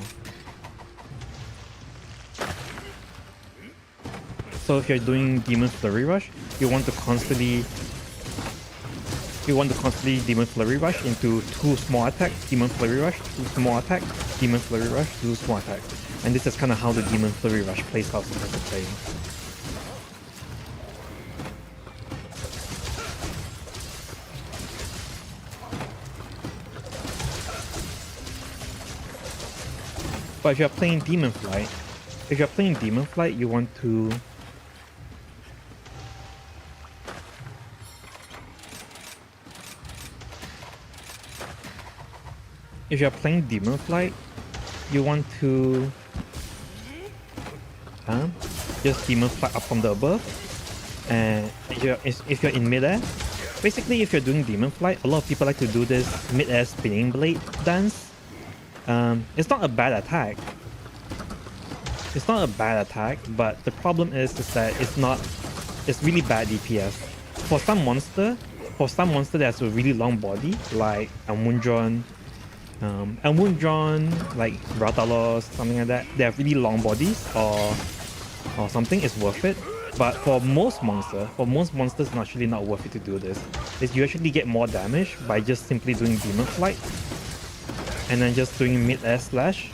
So if you're doing Demon Flurry Rush, you want to constantly Demon Flurry Rush into 2 small attacks, Demon Flurry Rush, 2 small attacks, Demon Flurry Rush, 2 small attacks. And this is kind of how the Demon Flurry Rush playstyle is supposed to play. But if you're playing Demon Flight, you want to just Demon Flight up from the above, and if you're in midair, basically if you're doing Demon Flight, a lot of people like to do this mid-air spinning blade dance. It's not a bad attack. But the problem is that it's really bad DPS. For some monster that has a really long body, like Elmundron, like Ratalos, something like that, they have really long bodies or something, it's worth it. But for most monsters, it's actually not worth it to do this. Is you actually get more damage by just simply doing Demon Flight and then just doing mid-air slash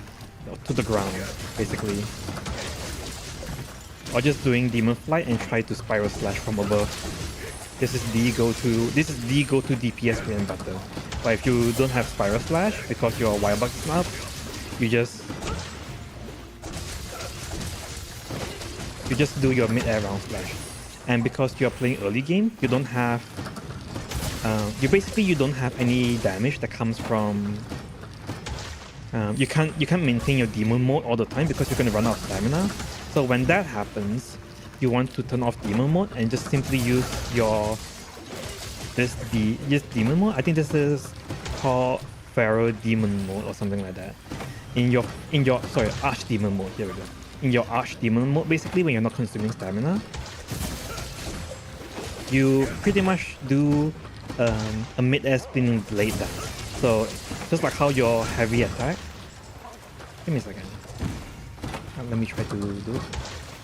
to the ground, basically. Or just doing Demon Flight and try to Spiral Slash from above. This is the go-to DPS bread and butter. But if you don't have Spiral Slash because your Wirebug is up, you just do your mid-air round slash. And because you're playing early game, you don't have you don't have any damage that comes from you can't maintain your demon mode all the time because you're gonna run out of stamina. So when that happens, you want to turn off demon mode and just simply use this demon mode. I think this is called Pharaoh demon mode or something like that. In your arch demon mode. Here we go. In your arch demon mode, basically when you're not consuming stamina, you pretty much do a mid-air spinning blade dance. So just like how your heavy attack. Give me a second. Let me try to do it.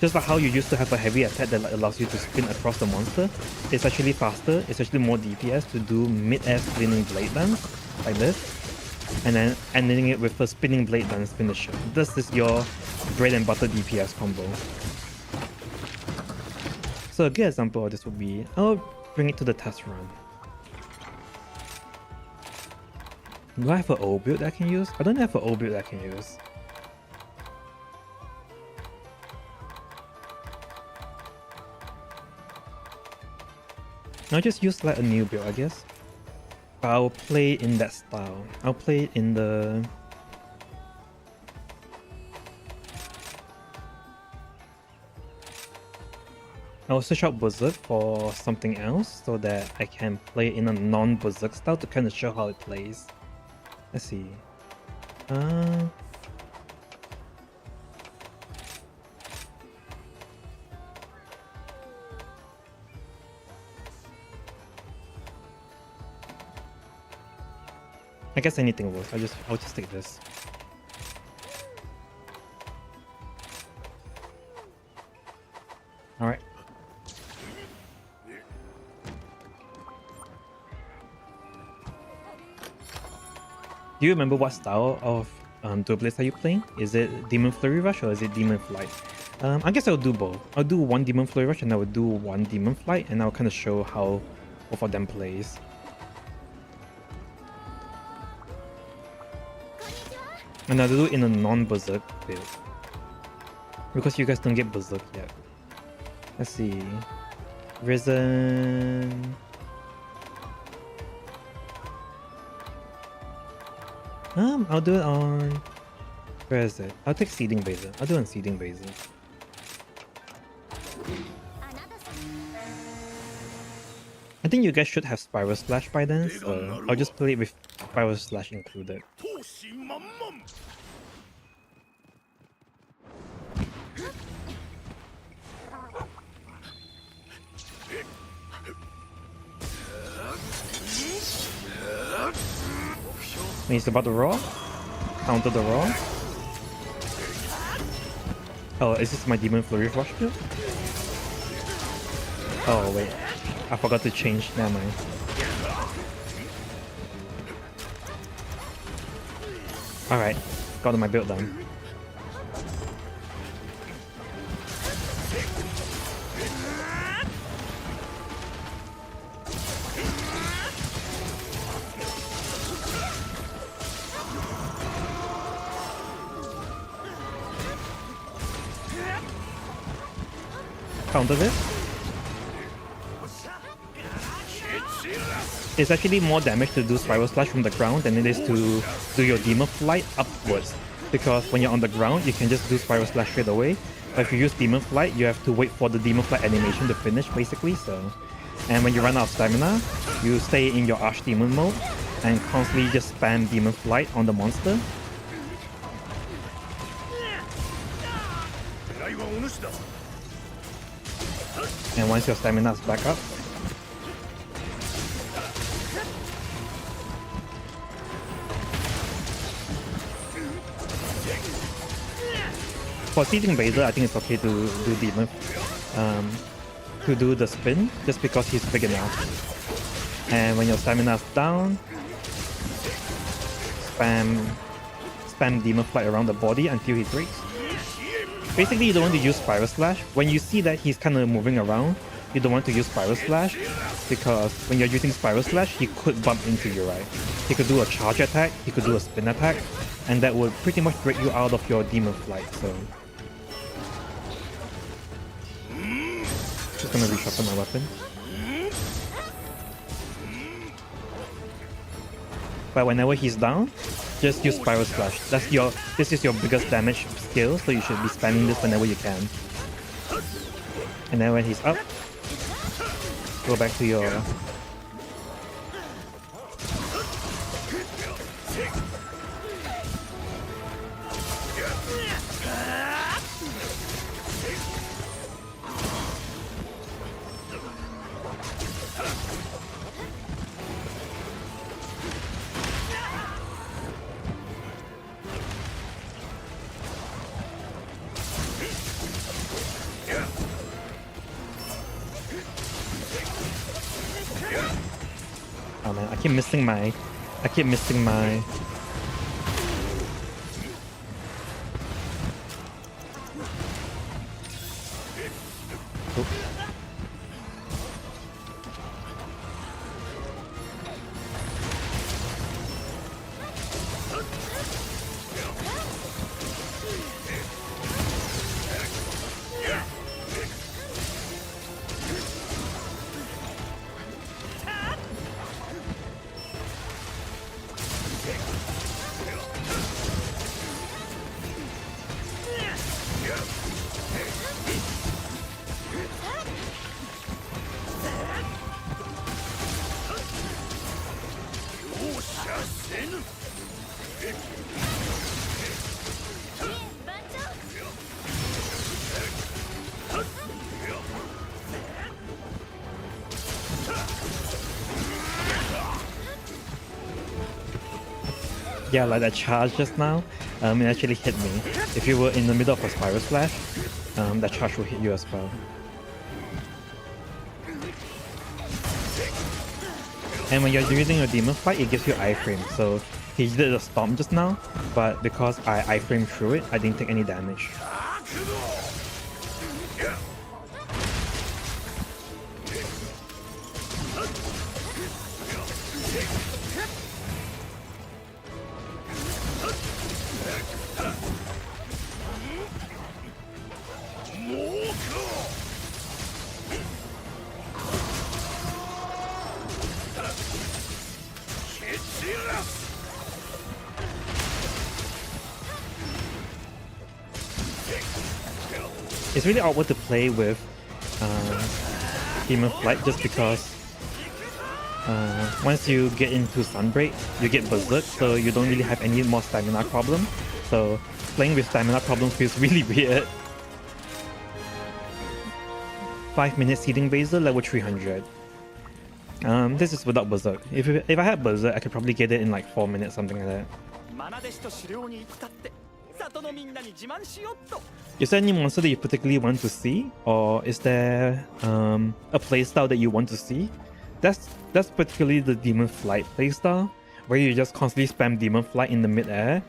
Just like how you used to have a heavy attack that allows you to spin across the monster, it's actually faster, it's actually more DPS to do mid-air spinning blade dance like this, and then ending it with a spinning blade dance finisher. This is your bread and butter DPS combo. So a good example of this would be, I'll bring it to the test run. Do I have an old build that I can use? I don't have an old build that I can use. I'll just use like a new build, I guess. But I'll play in that style. I'll play in the... I'll switch out Berserk for something else so that I can play in a non-Berserk style to kind of show how it plays. Let's see. I guess anything works. I'll just take this. All right. Do you remember what style of Dual Blades are you playing? Is it Demon Flurry Rush or is it Demon Flight? I guess I'll do both. I'll do one Demon Flurry Rush and I will do one Demon Flight, and I'll kind of show how both of them plays. And I'll do it in a non-Berserk build, because you guys don't get Berserk yet. Let's see. Risen. I'll do it on... Where is it? I'll take Seeding Basin. I'll do it on Seeding Basin. I think you guys should have Spiral Slash by then, so I'll just play it with Spiral Slash included. When he's about to roar, counter the roar. Oh, is this my Demon Flurry Rush build? Oh wait, I forgot to change. Never mind. Alright, got my build done. Counter this. It's actually more damage to do Spiral Slash from the ground than it is to do your Demon Flight upwards. Because when you're on the ground, you can just do Spiral Slash straight away. But if you use Demon Flight, you have to wait for the Demon Flight animation to finish, basically. So, and when you run out of stamina, you stay in your Archdemon mode and constantly just spam Demon Flight on the monster. And once your stamina is back up, for Seeding Baser, I think it's okay to do Demon to do the spin just because he's big enough. And when your stamina's down, spam Demon Flight around the body until he breaks. Basically, you don't want to use Spiral Slash. When you see that he's kind of moving around, you don't want to use Spiral Slash because when you're using Spiral Slash, he could bump into you, right? He could do a charge attack, he could do a spin attack, and that would pretty much break you out of your Demon Flight, so... Just gonna reshuffle my weapon. But whenever he's down, just use Spiral Slash. This is your biggest damage skill, so you should be spamming this whenever you can. And then when he's up, go back to your... Oh man, I keep missing my... Oop. Yeah, like that charge just now, it actually hit me. If you were in the middle of a Spiral Slash, that charge will hit you as well. And when you're using your Demon Flight, it gives you iframe. So he did a Stomp just now, but because I iframed through it, I didn't take any damage. It's really awkward to play with Demon Flight just because once you get into Sunbreak, you get Berserk, so you don't really have any more stamina problem. So playing with stamina problem feels really weird. 5 minutes Seeding Basil, level 300. This is without Berserk. If I had Berserk, I could probably get it in like 4 minutes, something like that. Is there any monster that you particularly want to see, or is there a playstyle that you want to see? That's particularly the Demon Flight playstyle, where you just constantly spam Demon Flight in the mid-air,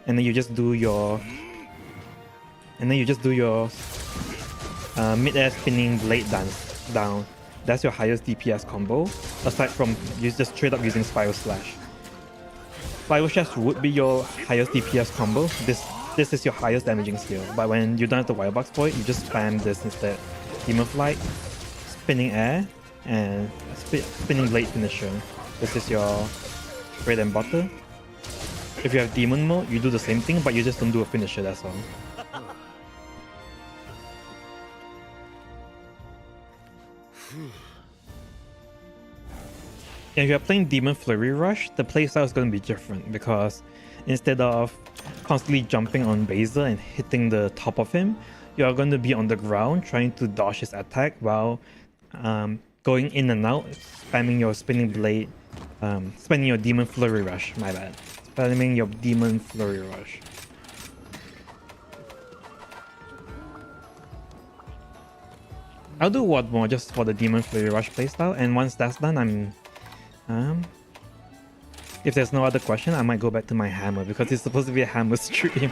and then you just do your mid-air spinning blade dance down. That's your highest DPS combo, aside from you just straight up using Spiral Slash. Spiral Slash would be your highest DPS combo. This is your highest damaging skill, but when you don't have the wire box for it, you just spam this instead. Demon Flight, spinning air, and spinning blade finisher. This is your bread and butter. If you have demon mode, you do the same thing, but you just don't do a finisher, that's all. If you're playing Demon Flurry Rush, the playstyle is going to be different because instead of constantly jumping on Basil and hitting the top of him, you are going to be on the ground trying to dodge his attack while going in and out, spamming your spinning blade, spamming your Demon Flurry Rush, my bad. Spamming your Demon Flurry Rush. I'll do one more just for the Demon Flurry Rush playstyle, and once that's done, if there's no other question, I might go back to my hammer because it's supposed to be a hammer stream.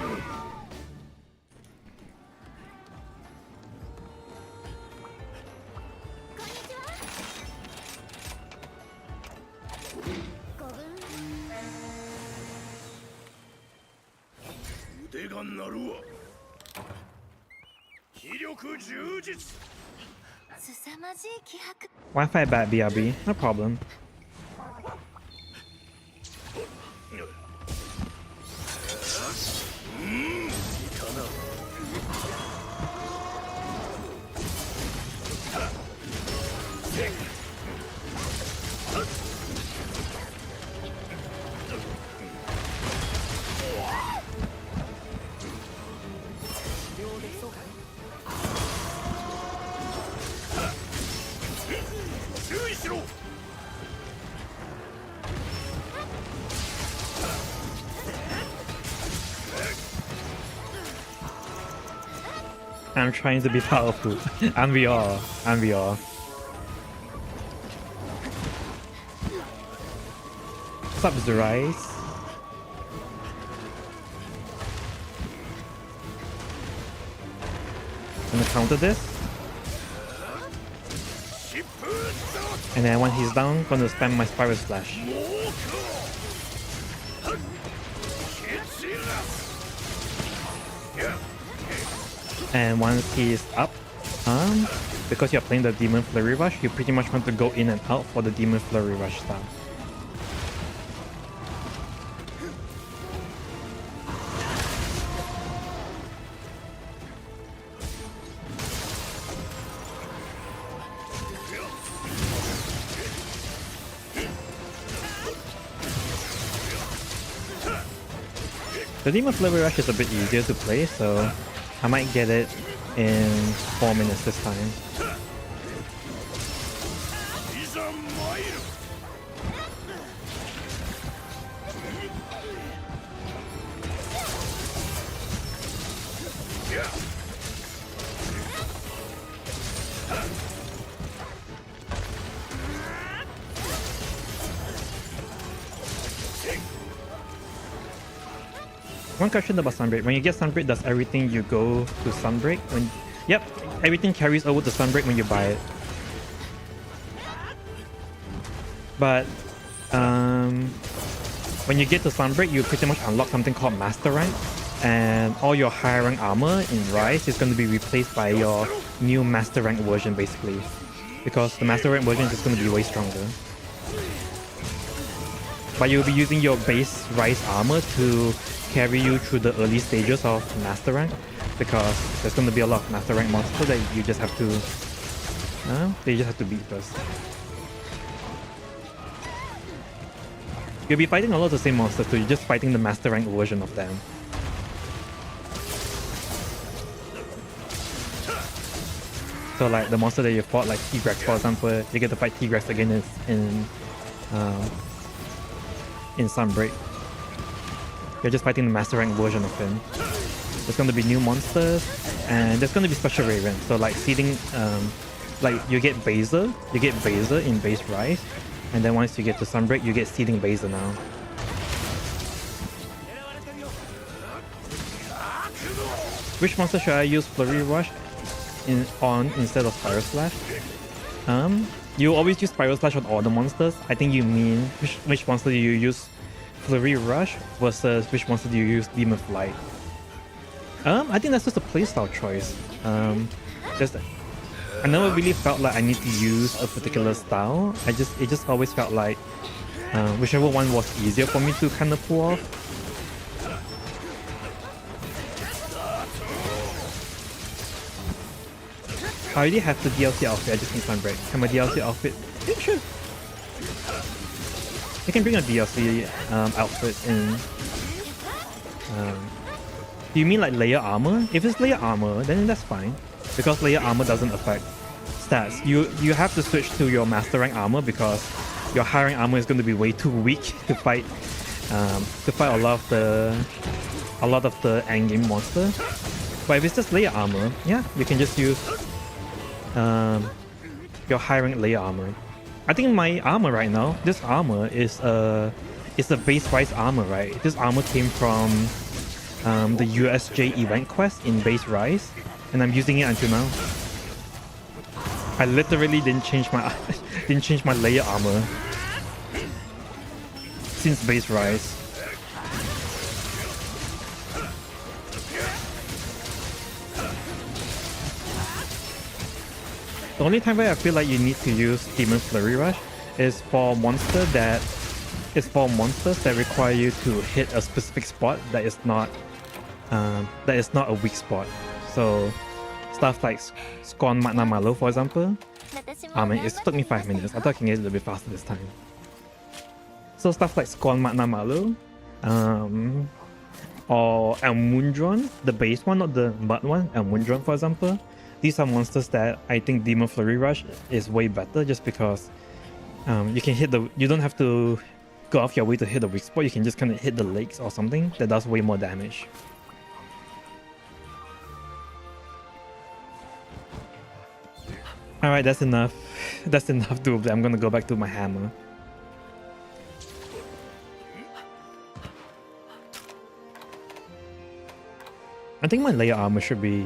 Wi-Fi bad, BRB. No problem. I'm trying to be powerful. And we are. And we are. What's up, Zerais? I'm gonna counter this. And then when he's down, I'm gonna spam my Spiral Slash. And once he's up, because you're playing the Demon Flurry Rush, you pretty much want to go in and out for the Demon Flurry Rush style. The Demon Flurry Rush is a bit easier to play, so I might get it in 4 minutes this time. One question about Sunbreak. When you get Sunbreak, does everything you go to Sunbreak? Yep, everything carries over to Sunbreak when you buy it. But when you get to Sunbreak, you pretty much unlock something called Master Rank, and all your higher rank armor in Rise is going to be replaced by your new Master Rank version, basically, because the Master Rank version is just going to be way stronger. But you'll be using your base Rise armor to carry you through the early stages of Master Rank, because there's going to be a lot of Master Rank monsters that you just have to beat first. You'll be fighting a lot of the same monsters, so you're just fighting the Master Rank version of them. So like the monster that you fought, like T-Rex for example, you get to fight T-Rex again in Sunbreak. You're just fighting the Master Rank version of him. There's going to be new monsters, and there's going to be special variants. So like seeding, like you get Baser in base Rise, and then once you get to Sunbreak, you get seeding Baser now. Which monster should I use Flurry Rush on instead of Spiral Slash? You always use Spiral Slash on all the monsters. I think you mean which monster do you use Flurry Rush versus which monster do you use Demon Flight? I think that's just a playstyle choice. I never really felt like I need to use a particular style. It just always felt like whichever one was easier for me to kind of pull off. I already have the DLC outfit, I just need Sunbreak. Can my DLC outfit? Yeah, sure. You can bring a DLC outfit in. Do you mean like layer armor? If it's layer armor, then that's fine, because layer armor doesn't affect stats. You have to switch to your Master Rank armor because your high rank armor is going to be way too weak to fight a lot of the end game monster. But if it's just layer armor, yeah, you can just use your high rank layer armor. I think my armor right now, this armor is a base rise armor, right? This armor came from the USJ event quest in base rise, and I'm using it until now. I literally didn't change my layer armor since base rise. The only time where I feel like you need to use Demon Flurry Rush is for monsters that require you to hit a specific spot that is not a weak spot. So stuff like Scorn Magna Malo, for example. I mean, it took me 5 minutes. I thought I can get it a little bit faster this time. So stuff like Scorn Magna Malo, or Elmundron, the base one, not the mud one, Elmundron, for example. These are monsters that I think Demon Flurry Rush is way better, just because you can hit you don't have to go off your way to hit the weak spot. You can just kind of hit the legs or something that does way more damage. Alright, that's enough. That's enough to I'm gonna go back to my hammer. I think my layer armor should be...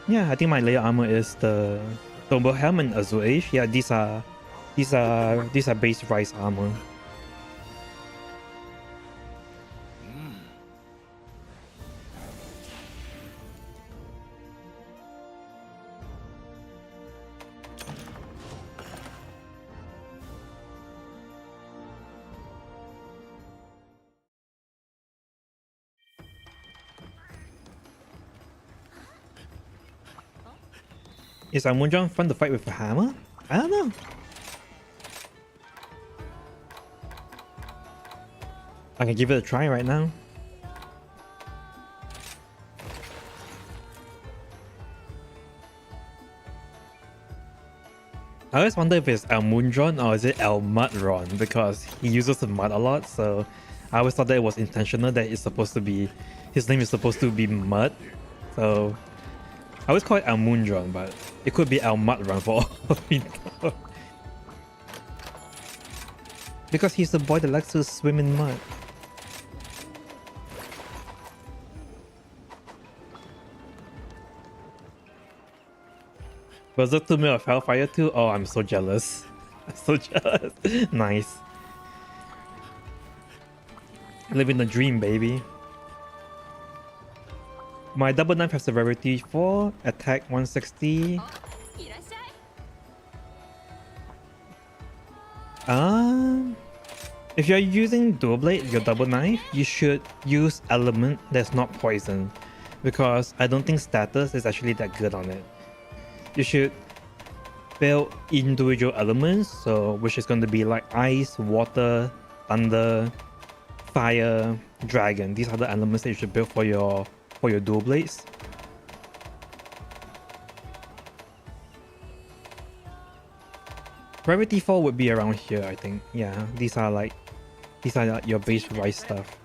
Yeah, I think my layer armor is the Double Helm and Azure Age. Yeah, these are base rise armor. Is Elmundron fun to fight with a hammer? I don't know. I can give it a try right now. I always wonder if it's Elmundron or is it Elmudron, because he uses the mud a lot, so I always thought that it was intentional, that it's supposed to be... his name is supposed to be Mud, so... I always call it Elmundron, but it could be Elmudron for all we know. Because he's the boy that likes to swim in mud. Berserk 2 mil of Hellfire too? Oh, I'm so jealous. I'm so jealous. Nice. Living the dream, baby. My double knife has severity 4, attack 160. If you're using dual blade, your double knife, you should use element that's not poison, because I don't think status is actually that good on it. You should build individual elements, so which is going to be like ice, water, thunder, fire, dragon. These are the elements that you should build for your dual blades. Gravity 4 would be around here, I think. Yeah, these are your base rise stuff.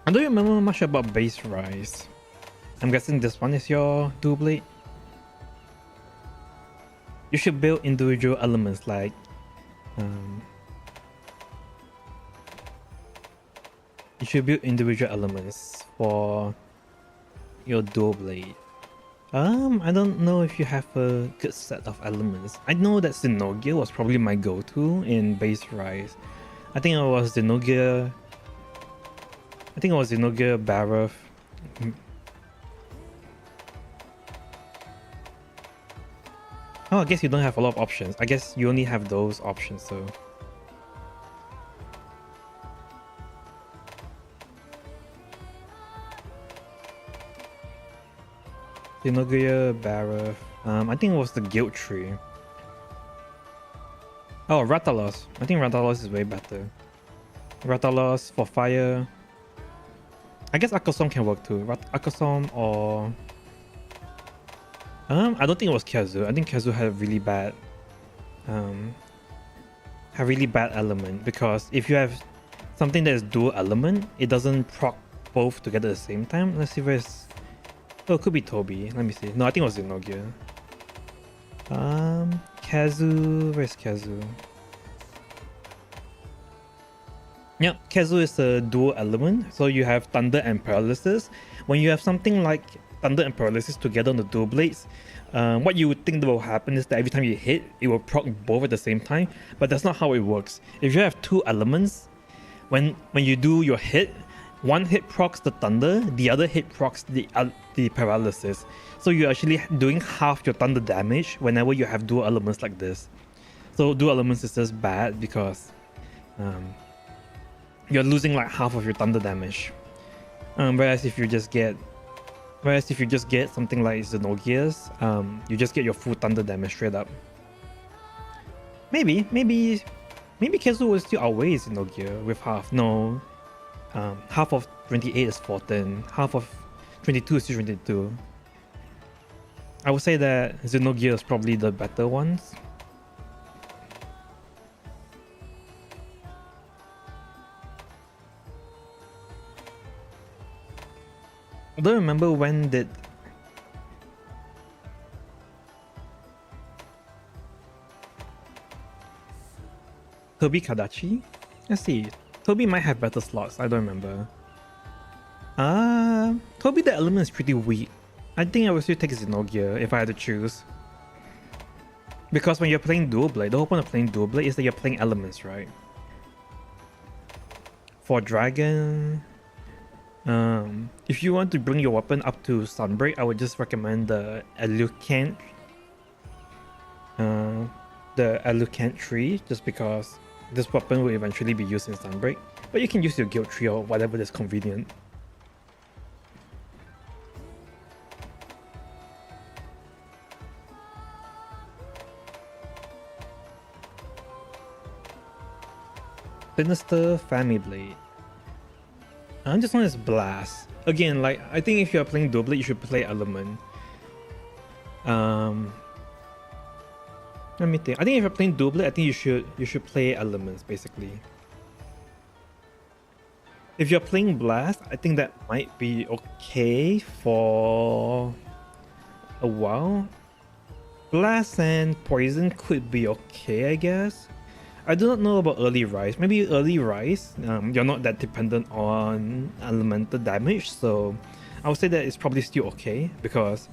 I don't remember much about base rise. I'm guessing this one is your dual blade. You should build individual elements like you should build individual elements for your dual blade. I don't know if you have a good set of elements. I know that Xenogear was probably my go-to in base rise. I think it was Xenogear. Barroth. Oh, I guess you don't have a lot of options. I guess you only have those options, so... Xenogear, Barroth. I think it was the Guild Tree. Oh, Ratalos. I think Ratalos is way better. Ratalos for fire. I guess Akosom can work too. Akosom or I don't think it was Kazu. I think Kazu had a really bad element, because if you have something that is dual element, it doesn't proc both together at the same time. Let's see where's... Oh, it could be Toby. Let me see. No, I think it was Xenogear. Kazu... Where's Kazu? Yep, Kazu is a dual element. So you have Thunder and Paralysis. When you have something like Thunder and Paralysis together on the dual blades, what you would think that will happen is that every time you hit, it will proc both at the same time. But that's not how it works. If you have two elements, when you do your hit, one hit procs the Thunder, the other hit procs the Paralysis. So you're actually doing half your Thunder damage whenever you have dual elements like this. So dual elements is just bad because you're losing like half of your Thunder damage. Whereas if you just get something like Xenogears, you just get your full Thunder damage straight up. Maybe Kazu will still outweigh Xenogear with half. No, half of 28 is 14, half of 22 is 22. I would say that Xenogear is probably the better ones. I don't remember when did... Toby Kadachi? Let's see. Toby might have better slots. I don't remember. Toby the element is pretty weak. I think I would still take Xenogear if I had to choose. Because when you're playing dual blade, the whole point of playing dual blade is that you're playing elements, right? For Dragon... if you want to bring your weapon up to Sunbreak, I would just recommend the Alucant tree, just because this weapon will eventually be used in Sunbreak. But you can use your guild tree or whatever that's convenient. Sinister Family Blade. This one is Blast. Again, like, I think if you're playing Double, you should play Element. Let me think. I think if you're playing Double, I think you should play Elements basically. If you're playing Blast, I think that might be okay for a while. Blast and Poison could be okay, I guess. I do not know about early rise. Maybe early rise, you're not that dependent on elemental damage, so I would say that it's probably still okay, because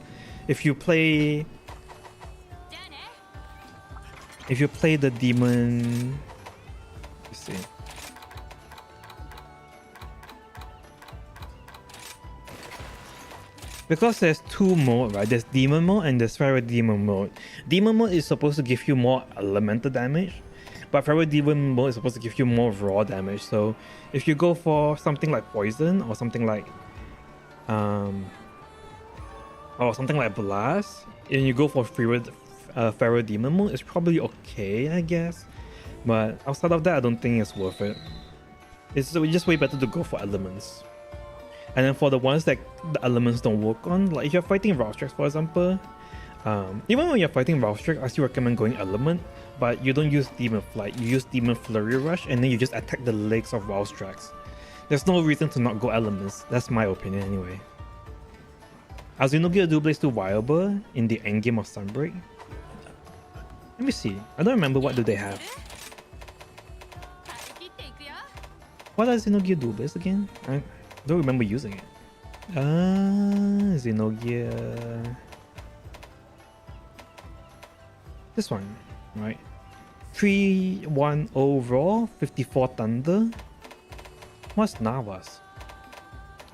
if you play the demon, let's see. Because there's two modes, right? There's demon mode and there's Pharaoh demon mode. Demon mode is supposed to give you more elemental damage, but Pharaoh demon mode is supposed to give you more raw damage. So if you go for something like poison or something like blast, and you go for Pharaoh demon mode, it's probably okay, I guess. But outside of that, I don't think it's worth it. It's just way better to go for elements. And then for the ones that the elements don't work on, like if you're fighting Raustrax, for example, even when you're fighting Raustrax, I still recommend going element, but you don't use Demon Flight, you use Demon Flurry Rush, and then you just attack the legs of Raustrax. There's no reason to not go elements, that's my opinion anyway. Are Xenogear Double still viable in the endgame of Sunbreak? Let me see, I don't remember what do they have. What are Xenogear Doubles again? I don't remember using it. Xenogear... This one, right? 310 Raw, 54 Thunder. What's Nava's?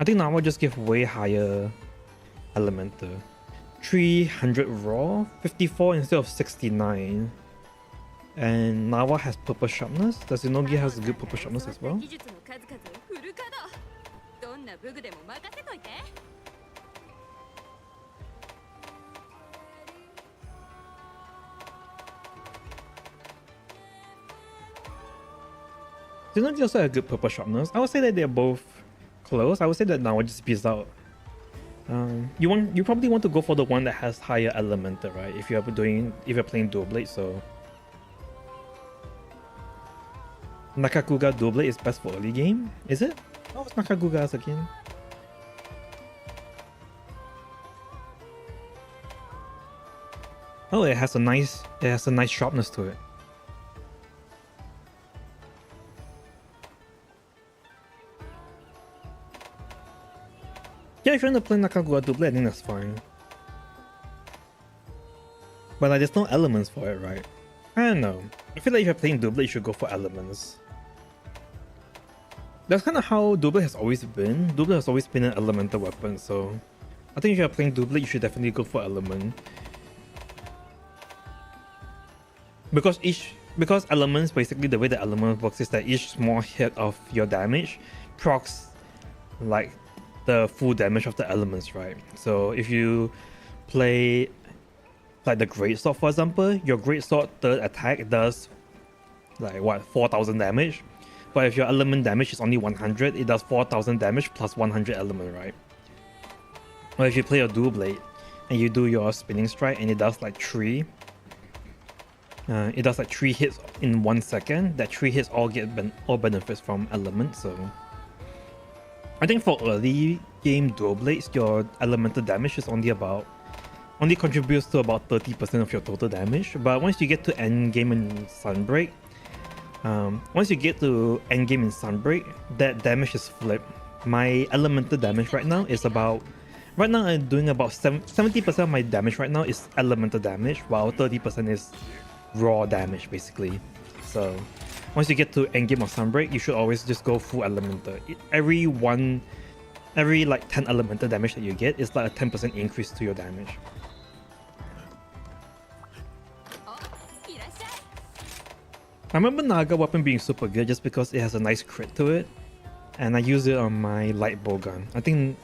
I think Nava just give way higher elemental. 300 Raw, 54 instead of 69. And Nava has purple sharpness. Does Xenogear has good purple sharpness as well? Xenogear also have good purple sharpness. I would say that they're both close. I would say that Nava just beats out You probably want to go for the one that has higher elemental, right? If you're playing dual blade, so Nakakuga dual blade is best for early game, is it? Oh, it's Nakakuga's again. Oh, it has a nice sharpness to it. Yeah, if you want to play Nakakuga dual blade, I think that's fine. But like, there's no elements for it, right? I don't know. I feel like if you're playing dual blade, you should go for elements. That's kind of how dual blade has always been. Dual blade has always been an elemental weapon, so I think if you're playing dual blade, you should definitely go for element. Because elements, basically the way the element works is that each small hit of your damage procs like the full damage of the elements, right? So if you play like the greatsword, for example, your greatsword third attack does like what, 4,000 damage, but if your element damage is only 100, it does 4,000 damage plus 100 element, right? Or if you play a dual blade and you do your spinning strike and it does like 3 hits in 1 second. That 3 hits all benefits from elements. So I think for early game dual blades, your elemental damage is only contributes to about 30% of your total damage. But once you get to end game in Sunbreak, that damage is flipped. My elemental damage right now I'm doing about 70% of my damage right now is elemental damage, while 30% is raw damage basically. So once you get to endgame or Sunbreak, you should always just go full elemental. Every like 10 elemental damage that you get is like a 10% increase to your damage. I remember Naga weapon being super good just because it has a nice crit to it, and I use it on my light bowgun. I think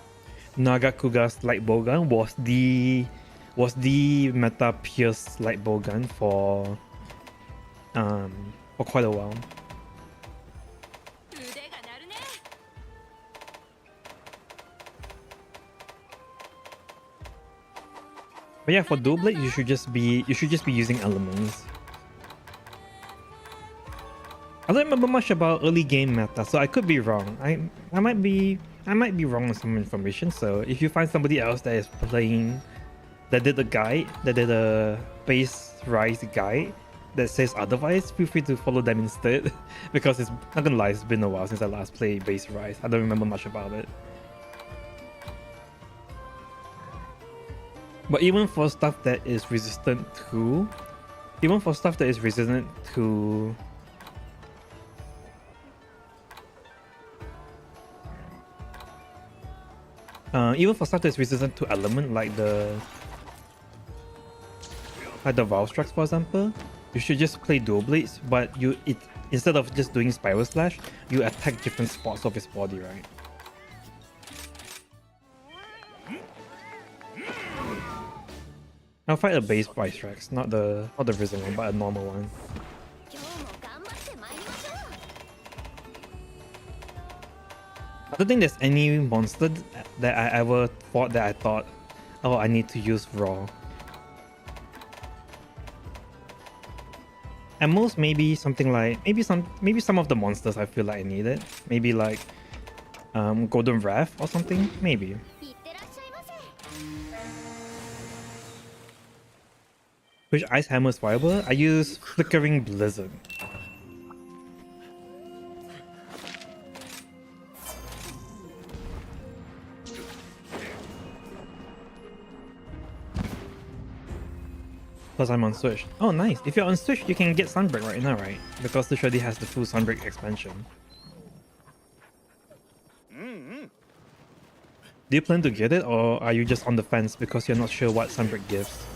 Nagakuga's light bowgun was the meta pierce light bowgun for quite a while. But yeah, for dual blade, you should just be using elements. I don't remember much about early game meta, so I could be wrong. I might be wrong on some information. So if you find somebody else that is playing, that did a base rise guide that says otherwise, feel free to follow them instead. Because it's not gonna lie, it's been a while since I last played base rise. I don't remember much about it. But even for stuff that is resistant to element, like the Valstrax, for example, you should just play dual blades, but instead of just doing spiral slash, you attack different spots of his body, right? I'll fight a base Valstrax, not the Risen one, but a normal one. I don't think there's any monster that I ever fought that I thought, oh, I need to use raw. At most, maybe something like maybe some of the monsters I feel like I need it. Maybe like Golden Wrath or something. Maybe. Which Ice Hammer is viable? I use Flickering Blizzard. Plus I'm on Switch. Oh nice, if you're on Switch you can get Sunbreak right now, right? Because the already has the full Sunbreak expansion. Do you plan to get it, or are you just on the fence because you're not sure what Sunbreak gives?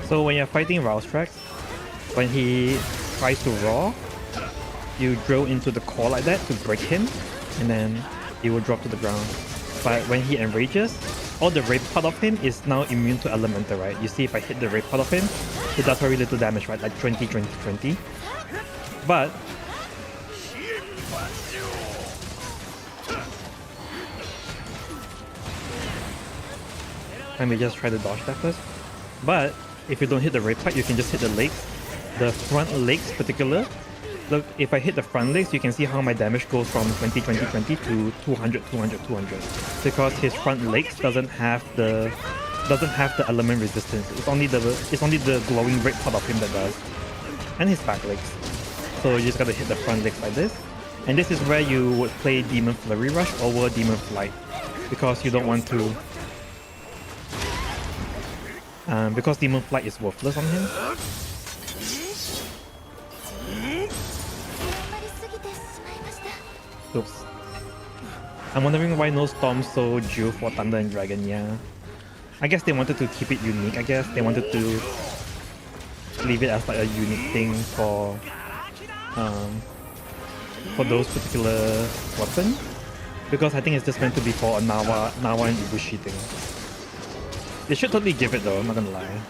So when you're fighting Raustrax, when he tries to raw, you drill into the core like that to break him, and then he will drop to the ground. But when he enrages, all the rape part of him is now immune to elemental, right? You see if I hit the rape part of him, it does very little damage, right? Like 20, 20, 20. But let me just try to dodge that first. But if you don't hit the rape part, you can just hit the legs. The front legs particular. Look, if I hit the front legs, you can see how my damage goes from 20, 20, 20 to 200, 200, 200. Because his front legs doesn't have the element resistance. It's only the glowing rape part of him that does. And his back legs. So you just gotta hit the front legs like this. And this is where you would play Demon Flurry Rush over Demon Flight. Because you don't want to... because Demon Flight is worthless on him. Oops. I'm wondering why no Storm so due for Thunder and Dragon, yeah. I guess they wanted to keep it unique, I guess. They wanted to leave it as like a unique thing for those particular weapons. Because I think it's just meant to be for a Nawa and Ibushi thing. They should totally give it though, I'm not gonna lie.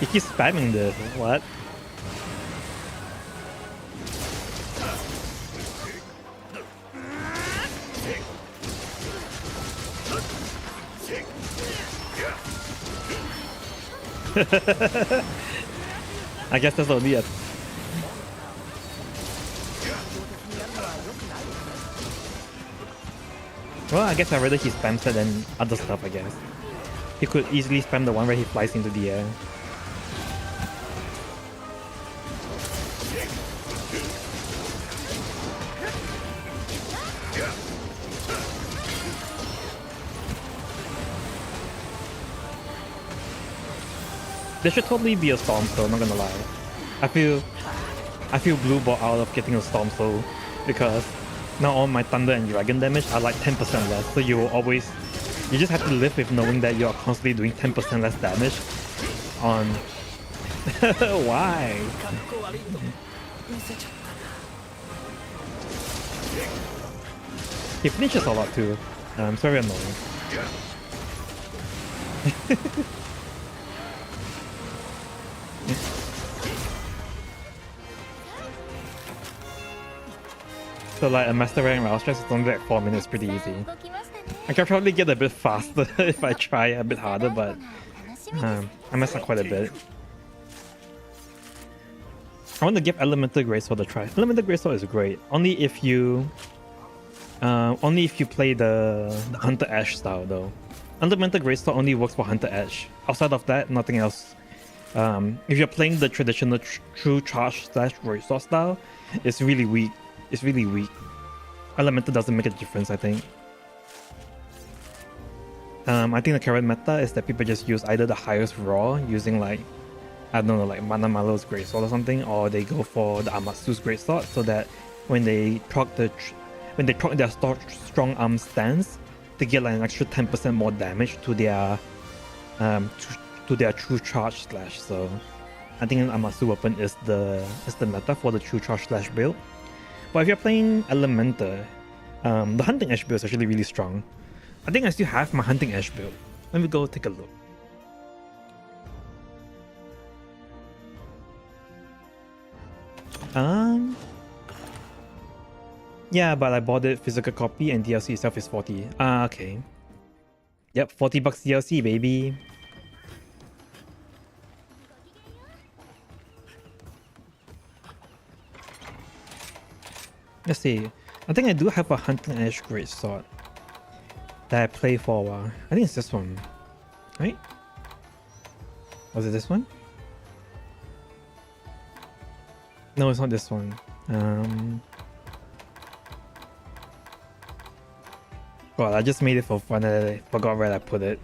He keeps spamming this, what? I guess that's only it. Well, I guess I'd rather he spams it than other stuff, I guess. He could easily spam the one where he flies into the air. There should totally be a Storm Soul, not gonna lie. I feel blue bought out of getting a Storm Soul because now all my Thunder and Dragon damage are like 10% less, so you just have to live with knowing that you are constantly doing 10% less damage on... Why? He finishes a lot too. It's very annoying. So like a Master Rank Raustrax is only like 4 minutes, pretty easy. I can probably get a bit faster if I try a bit harder, but I messed up quite a bit. I want to give Elemental Greatsword a try. Elemental Greatsword is great, only if you play the Hunter Ash style though. Elemental Greatsword only works for Hunter Ash. Outside of that, nothing else. If you're playing the traditional True Charge / Greatsword style, it's really weak. It's really weak. Elemental doesn't make a difference, I think. I think the current meta is that people just use either the highest raw using like, I don't know, like Mana Malo's Greatsword or something, or they go for the Amatsu's Greatsword so that when they proc their strong arm stance, they get like an extra 10% more damage to their True Charge slash. So I think an Amatsu weapon is the meta for the True Charge slash build. But if you're playing Elemental, the Hunting Ash build is actually really strong. I think I still have my Hunting Ash build. Let me go take a look. Yeah, but I bought it physical copy and DLC itself is 40. Okay. Yep, 40 bucks DLC, baby. Let's see. I think I do have a Hunting Ash Greatsword that I play for a while. I think it's this one, right? Was it this one? No, it's not this one. God, I just made it for fun and I forgot where I put it.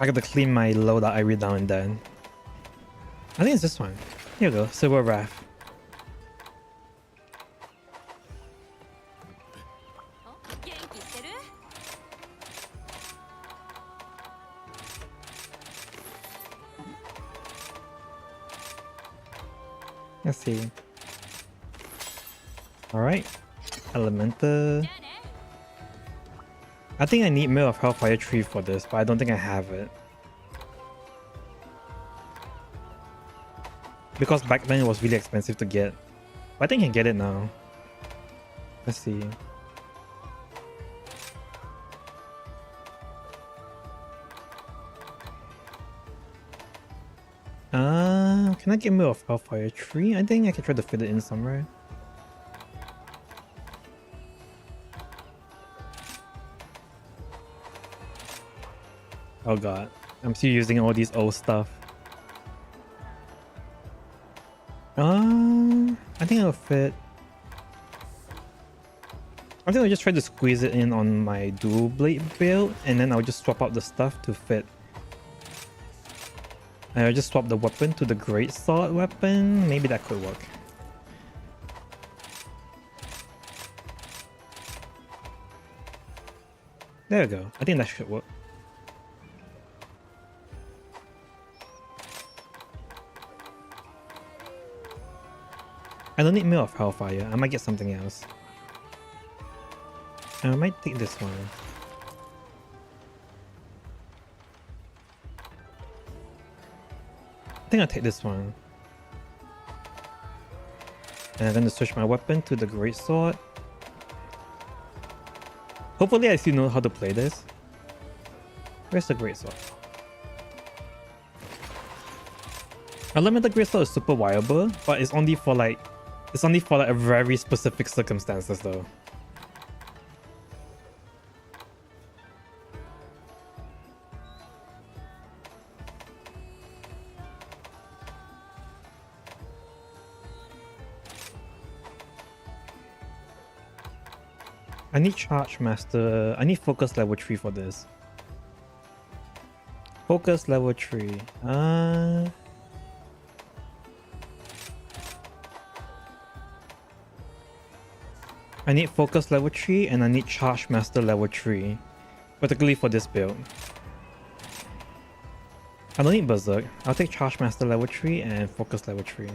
I gotta clean my loadout every now and then. I think it's this one. Here you go, Silver Wrath. Let's see. Alright. Elemental. I think I need Mirror of Hellfire Tree for this, but I don't think I have it. Because back then it was really expensive to get. But I think I can get it now. Let's see. Can I get Mirror of Hellfire Tree? I think I can try to fit it in somewhere. Oh god, I'm still using all these old stuff. I think it'll fit. I think I'll just try to squeeze it in on my dual blade build, and then I'll just swap out the stuff to fit. And I'll just swap the weapon to the great sword weapon. Maybe that could work. There we go. I think that should work. I don't need Mirror of Hellfire. I might get something else. I might take this one. I think I'll take this one. And I'm gonna switch my weapon to the great sword. Hopefully I still know how to play this. Where's the great sword? Elemental great sword is super viable, but it's only for like a very specific circumstances though. I need Charge Master. I need Focus level 3 for this. Focus level 3. I need Focus level 3 and I need Charge Master level 3. Particularly for this build. I don't need Berserk. I'll take Charge Master level 3 and Focus level 3.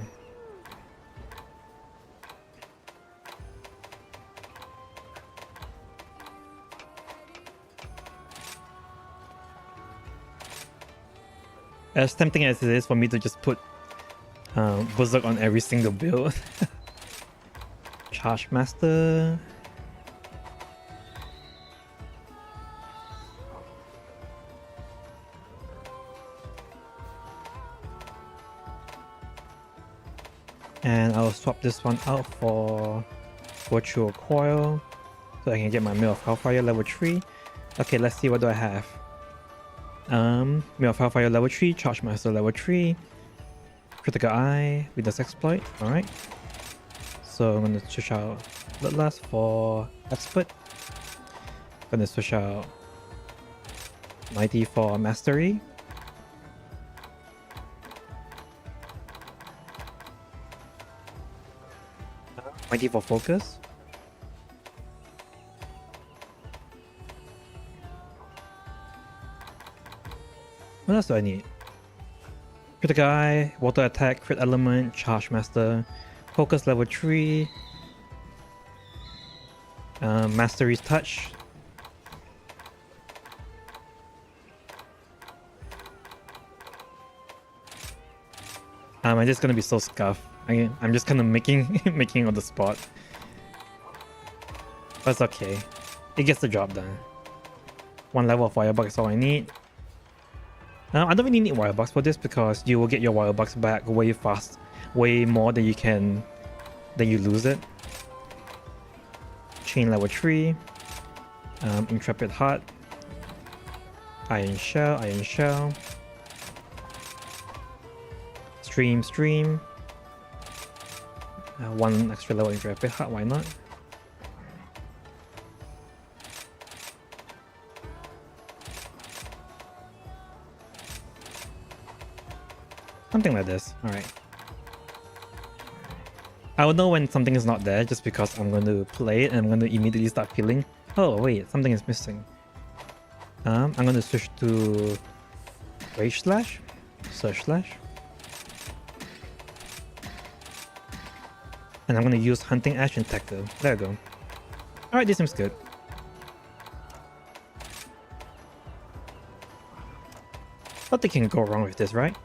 As tempting as it is for me to just put Berserk on every single build. Charge Master. And I'll swap this one out for Virtual Coil so I can get my Mirror of Hellfire level 3. Okay, let's see, what do I have? Mirror of Hellfire level 3, Charge Master level 3, Critical Eye, Witness Exploit, alright. So I'm gonna switch out Bloodlust for Expert. Gonna switch out Mighty for Mastery. Mighty for Focus. What else do I need? Critical Eye, Water Attack, Crit Element, Charge Master, Focus level 3, Mastery's Touch. I'm just gonna be so scuffed. I'm just kind of making on the spot. But it's okay. It gets the job done. One level of Firebug is all I need. I don't really need wire bucks for this because you will get your wire bucks back way fast, way more than you lose it. Chain level 3, Intrepid Heart, Iron Shell, Stream, 1 extra level Intrepid Heart, why not? Something like this, alright. I will know when something is not there just because I'm going to play it and I'm going to immediately start feeling, oh wait, something is missing. I'm going to switch to Rage Slash, Surge Slash. And I'm going to use Hunting Ash and Tackle. There we go. Alright, this seems good. Nothing can go wrong with this, right?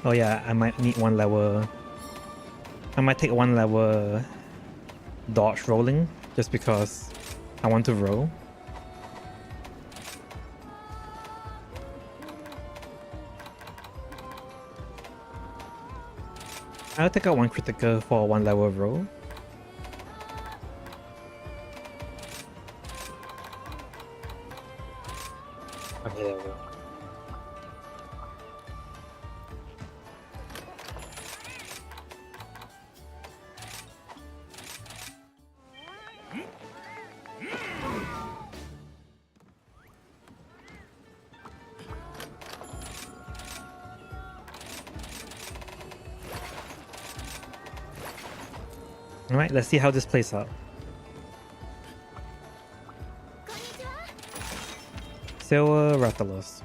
Oh yeah, I might need 1 level. I might take 1 level dodge rolling just because I want to roll. I'll take out 1 critical for 1 level roll. Okay, there we go. Alright, let's see how this plays out. Silver Rathalos.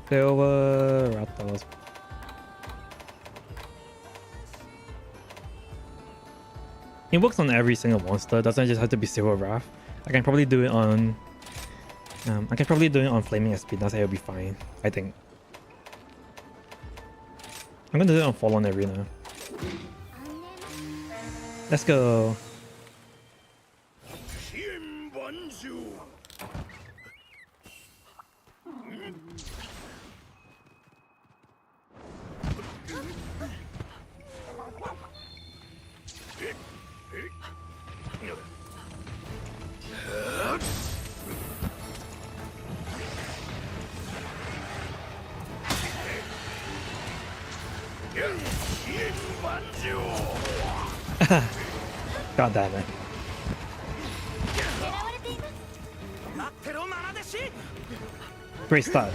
Silver Rathalos. It works on every single monster, doesn't just have to be Silver Wrath. I can probably do it on Flaming Espinas, it'll be fine, I think. I'm gonna do it on Fallen Arena. Let's go. God damn it. Great start.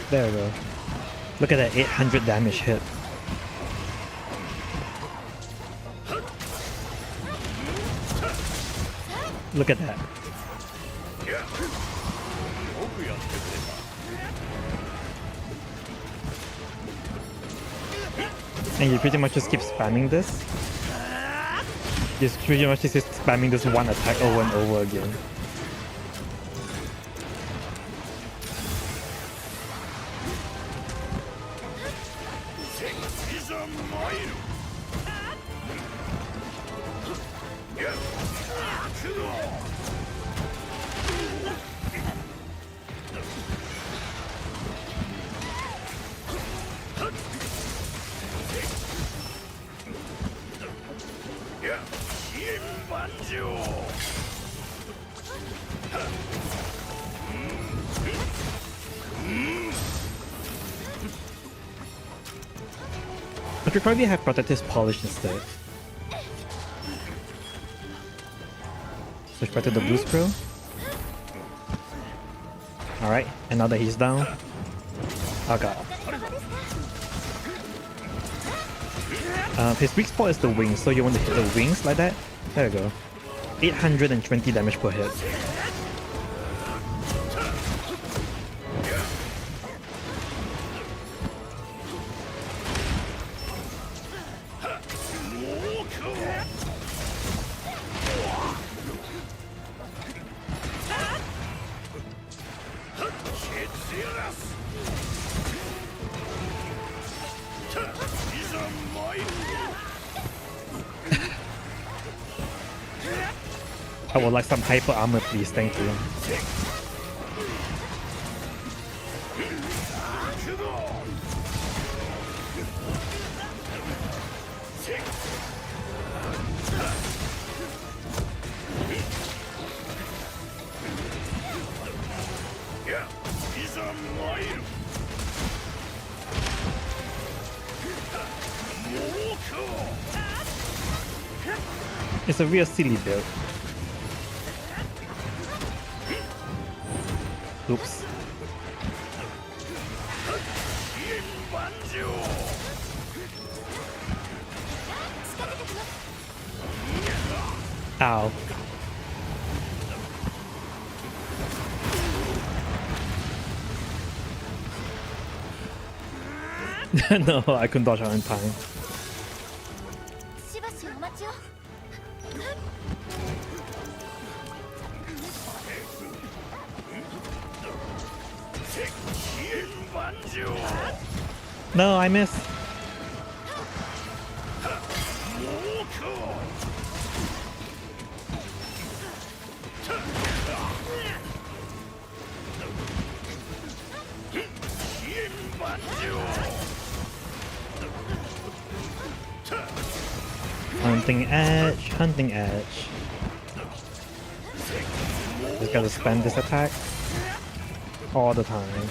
There we go. Look at that 800 damage hit. Look at that. And you pretty much just keep spamming this. Just pretty much just spamming this one attack over and over again. I should probably have Protective Polish instead. Switch back to the blue scroll. Alright, and now that he's down. Oh god. His weak spot is the wings, so you want to hit the wings like that. There we go. 820 damage per hit. I would like some hyper armor, please. Thank you. It's a real silly build. Oops. Ow. No, I couldn't dodge out in time. No, I missed. Hunting edge, hunting edge. Just gotta spam this attack all the time.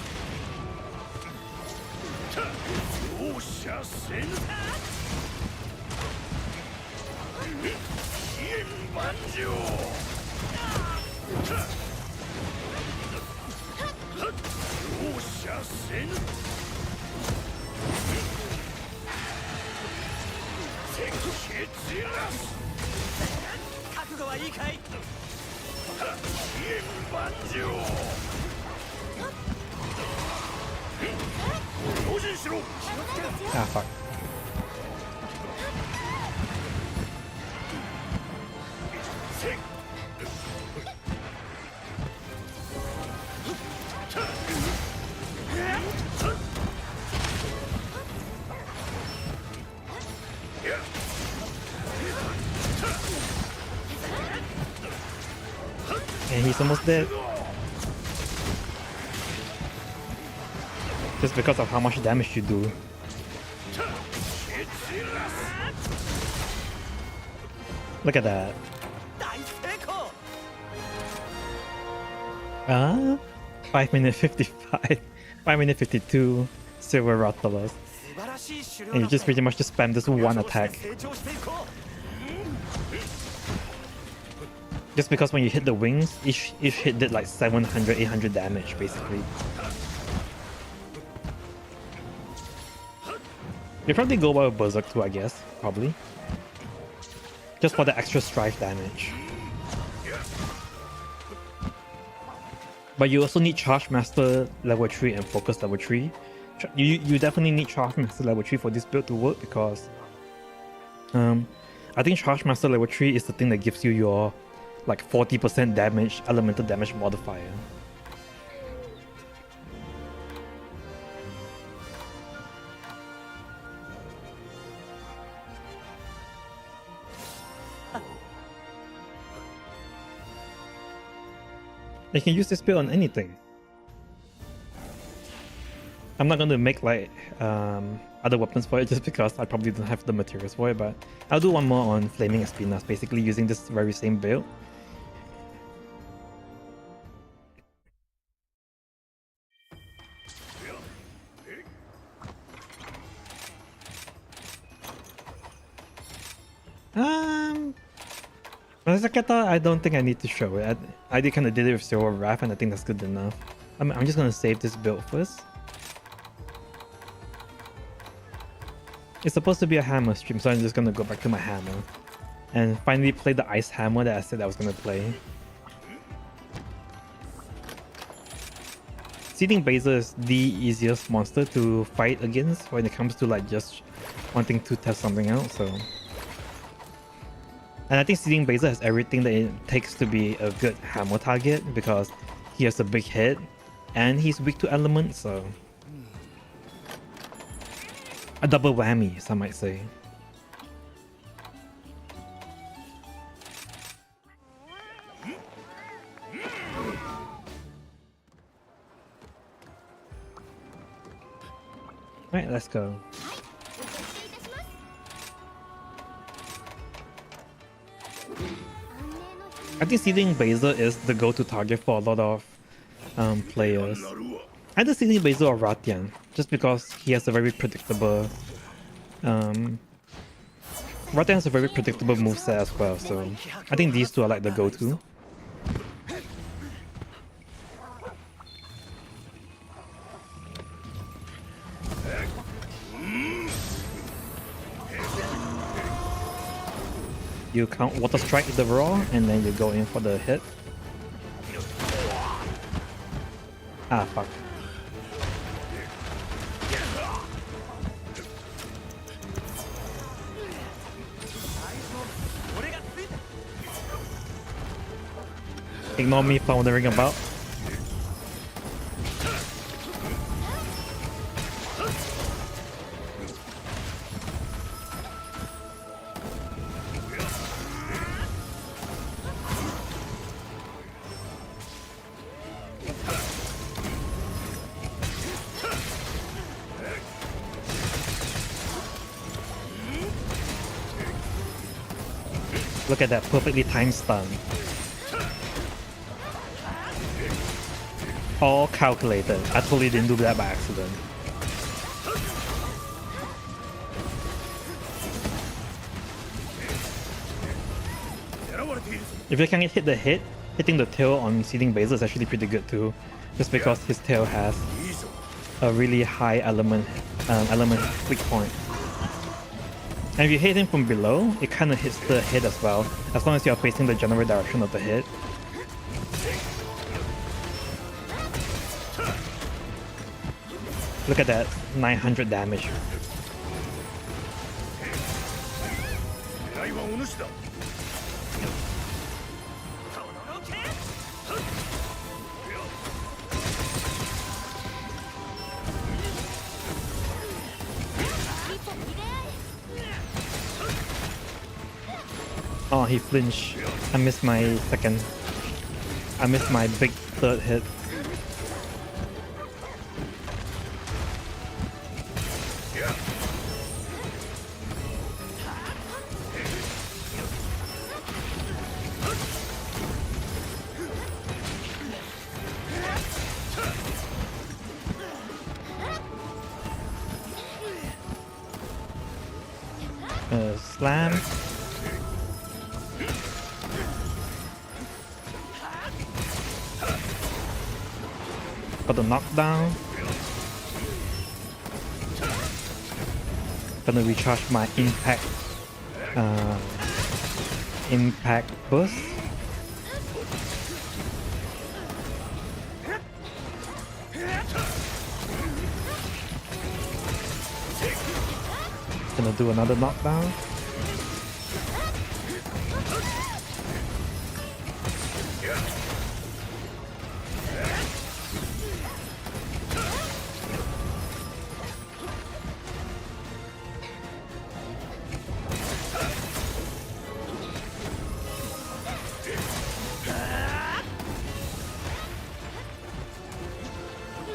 Ah, fuck. And he's almost dead. Just because of how much damage you do. Look at that. 5 minute 55, 5 minute 52, silver Rathalas. And you just pretty much just spam this one attack. Just because when you hit the wings, each hit did like 700, 800 damage basically. You probably go by Berserk too, I guess, probably. Just for the extra strife damage. But you also need Charge Master level 3 and Focus level 3. You definitely need Charge Master level 3 for this build to work because I think Charge Master level 3 is the thing that gives you your like 40% damage, elemental damage modifier. You can use this build on anything. I'm not going to make like other weapons for it just because I probably don't have the materials for it, but I'll do one more on Flaming Espinas, basically using this very same build. Masaketa, I don't think I need to show it. I did kind of did it with Zero Wrath, and I think that's good enough. I'm just gonna save this build first. It's supposed to be a hammer stream, so I'm just gonna go back to my hammer and finally play the ice hammer that I said I was gonna play. Seething Baser is the easiest monster to fight against when it comes to like just wanting to test something out, so. And I think Seething Baser has everything that it takes to be a good hammer target because he has a big hit and he's weak to elements, so. A double whammy, some might say. Alright, let's go. I think Seething Baser is the go-to target for a lot of players. Either Seething Baser or Ratian, just because he has a very predictable Ratian has a very predictable moveset as well, so I think these two are like the go-to. You count Water Strike the raw, and then you go in for the hit. Ah, fuck. Ignore me floundering about. Look at that perfectly timed stun. All calculated. I totally didn't do that by accident. If you can hit the hit, hitting the tail on Seething Baser is actually pretty good too. Just because his tail has a really high element flick point. And if you hit him from below, it kind of hits the head as well, as long as you are facing the general direction of the hit. Look at that, 900 damage. Oh, he flinched. I missed my second. I missed my big third hit. Slam. Got the knockdown. Gonna recharge my impact burst. Gonna do another knockdown.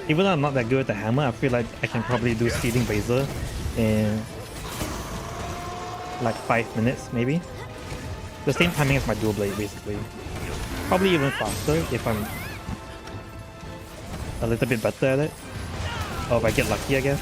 Even though I'm not that good with the hammer, I feel like I can probably do Seething Baser in like 5 minutes, maybe. The same timing as my dual blade, basically. Probably even faster if I'm a little bit better at it. Or if I get lucky, I guess.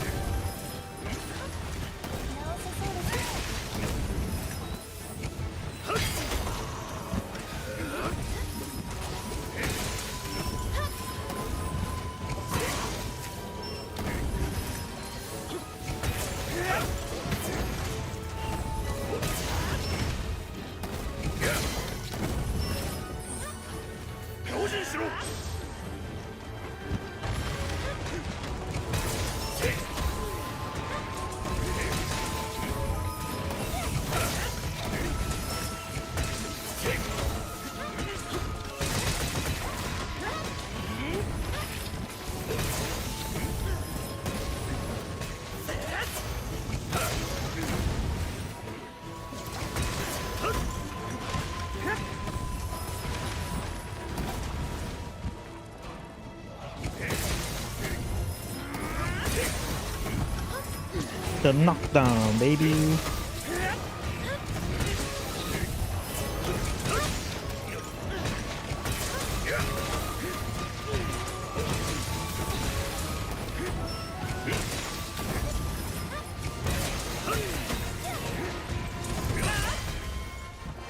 The knockdown, baby.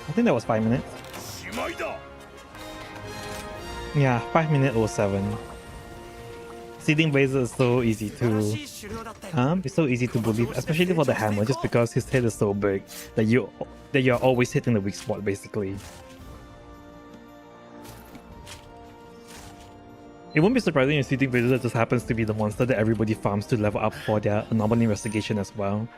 I think that was 5 minutes. Yeah, 5 minute 07. Seeding Blazer is so easy to it's so easy to believe, especially for the hammer, just because his head is so big that you're always hitting the weak spot basically. It won't be surprising if Seeding Blazer just happens to be the monster that everybody farms to level up for their anomaly investigation as well.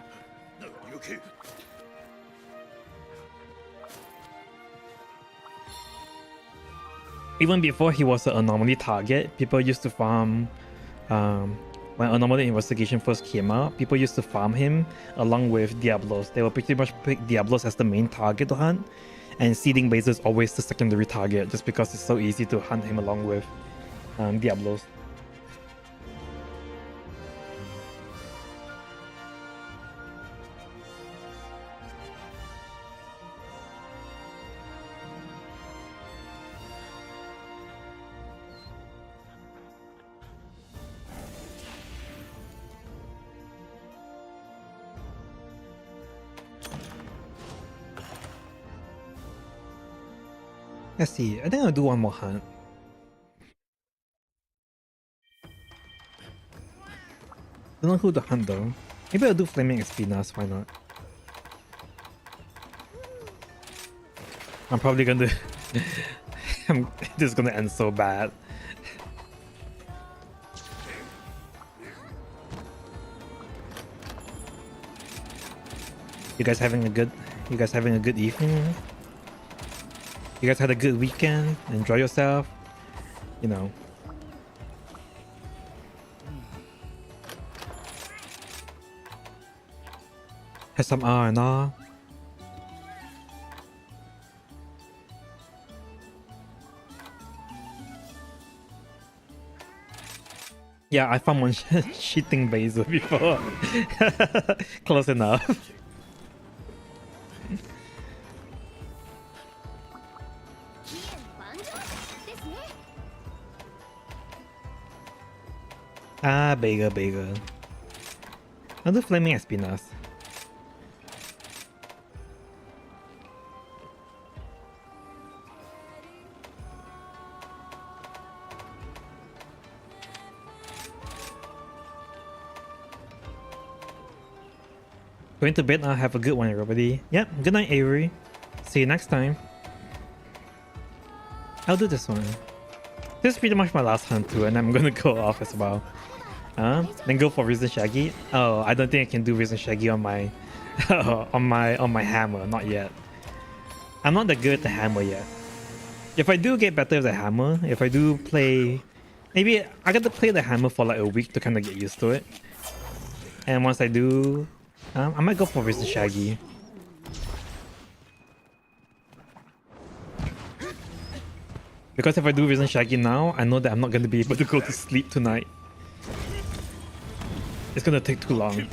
Even before he was an anomaly target, people used to farm, when anomaly investigation first came out, people used to farm him along with Diablos. They will pretty much pick Diablos as the main target to hunt, and Seeding Blazer is always the secondary target just because it's so easy to hunt him along with Diablos. Let's see, I think I'll do one more hunt. Don't know who to hunt though. Maybe I'll do Flaming Espinas, why not? I'm probably gonna this is gonna end so bad. You guys having a good evening? You guys had a good weekend? Enjoy yourself? You know. Have some R&R. Yeah, I found one cheating basil before. Close enough. Ah, Bagel. I'll do Flaming Espinas. Going to bed now. Have a good one, everybody. Yep, good night, Avery. See you next time. I'll do this one. This is pretty much my last hunt too, and I'm gonna go off as well. Then go for Risen Shaggy. Oh, I don't think I can do Risen Shaggy on my on my hammer, not yet. I'm not that good at the hammer yet. If I do get better at the hammer, if I do play, maybe I got to play the hammer for like a week to kind of get used to it. And once I do, I might go for Risen Shaggy. Because if I do Risen Shaggy now, I know that I'm not going to be able to go to sleep tonight. It's gonna take too long.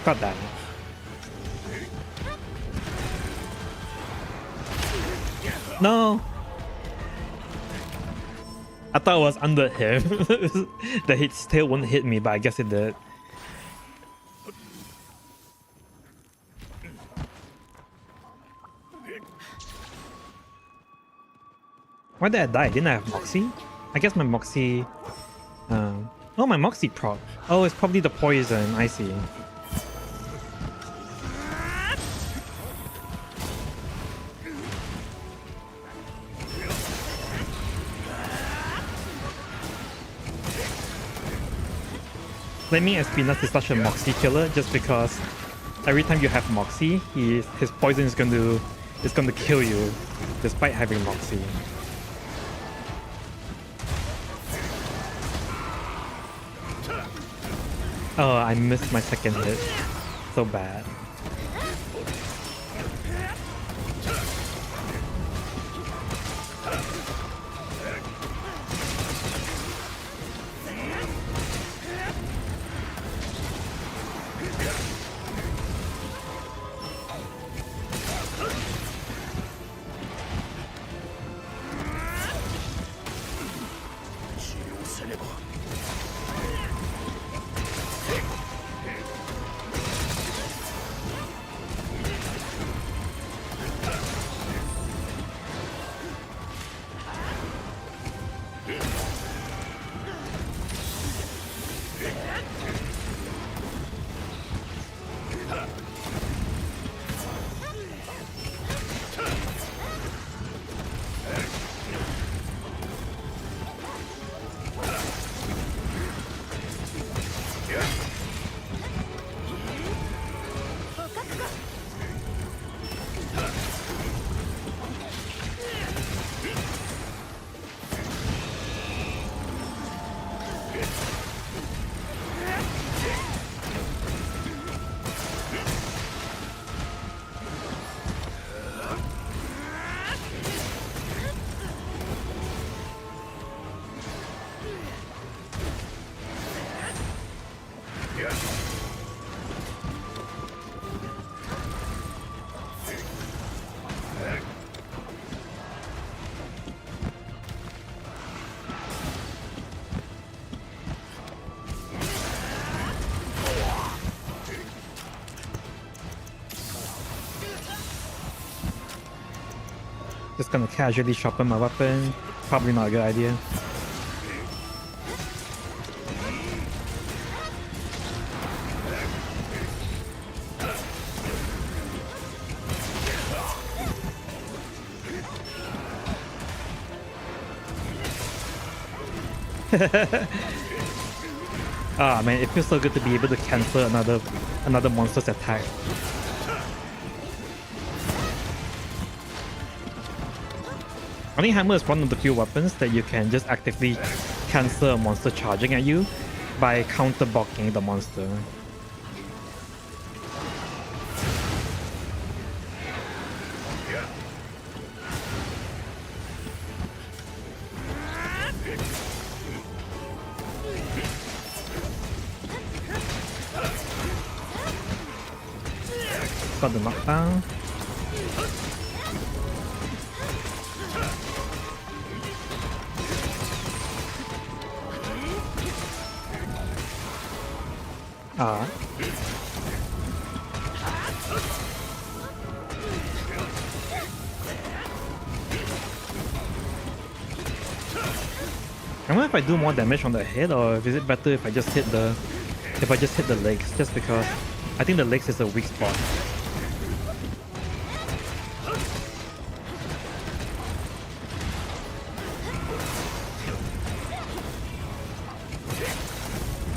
Got that. No! I thought it was under him. His tail wouldn't hit me, but I guess it did. Why did I die? Didn't I have Moxie? I guess my Moxie... Oh, my Moxie proc. Oh, it's probably the poison. I see. Flaming Espinas is such a Moxie killer just because every time you have Moxie, his poison is going to kill you despite having Moxie. Oh, I missed my second hit. So bad. Just gonna casually sharpen my weapon. Probably not a good idea. Ah man, it feels so good to be able to cancel another monster's attack. I think hammer is one of the few weapons that you can just actively cancel a monster charging at you by counter blocking the monster. Got the knockdown. Ah. I wonder if I do more damage on the head, or is it better if I just hit the legs, just because I think the legs is a weak spot.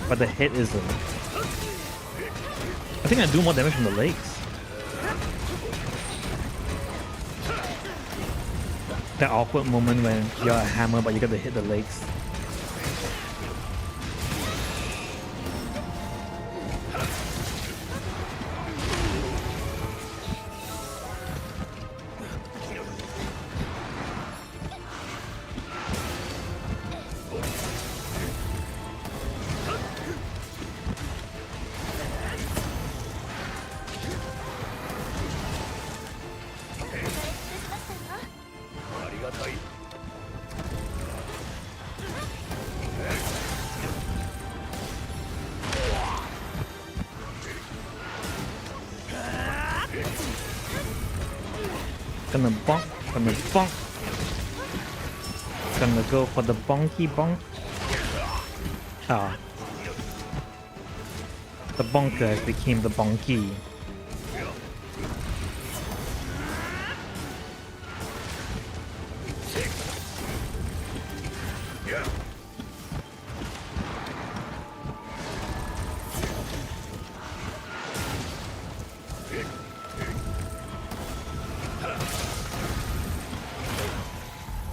But the head isn't. I think I do more damage on the legs. That awkward moment when you're a hammer but you gotta hit the legs. Gonna bonk, gonna bonk. Gonna go for the bonky bonk. Ah. The bonker became the bonky.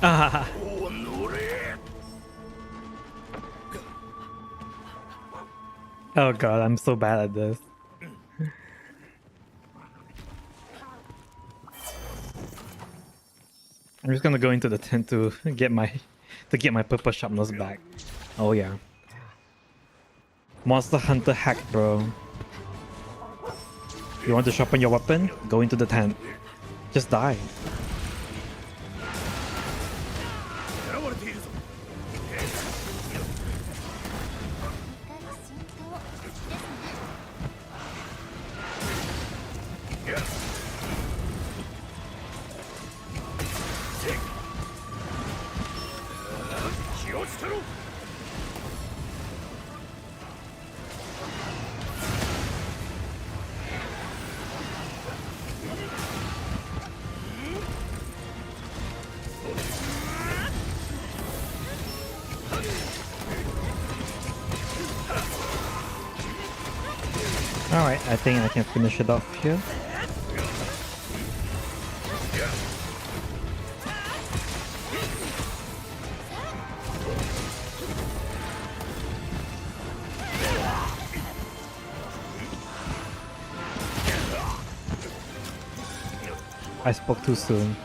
Ah. Oh, こ Oh god, I'm so bad at this. I'm just gonna go into the tent to get my purple sharpness back. Oh yeah. Monster Hunter hack, bro. You want to sharpen your weapon? Go into the tent. Just die. Alright, I think I can finish it off here. I spoke too soon.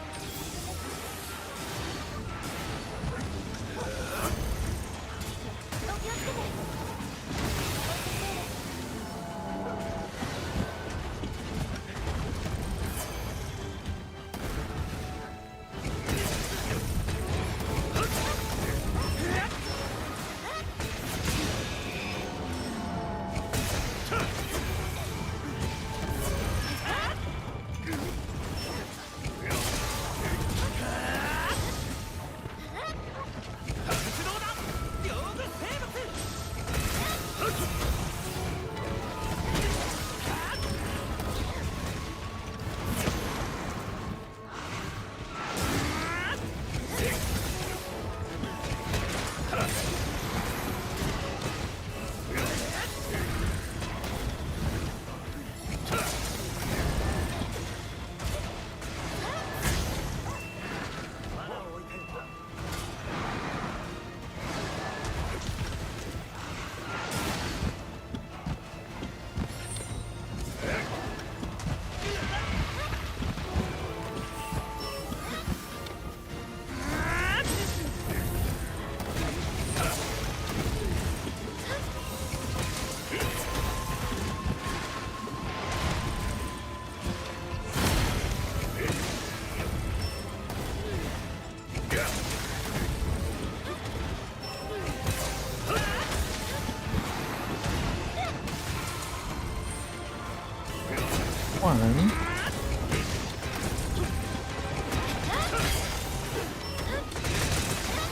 One.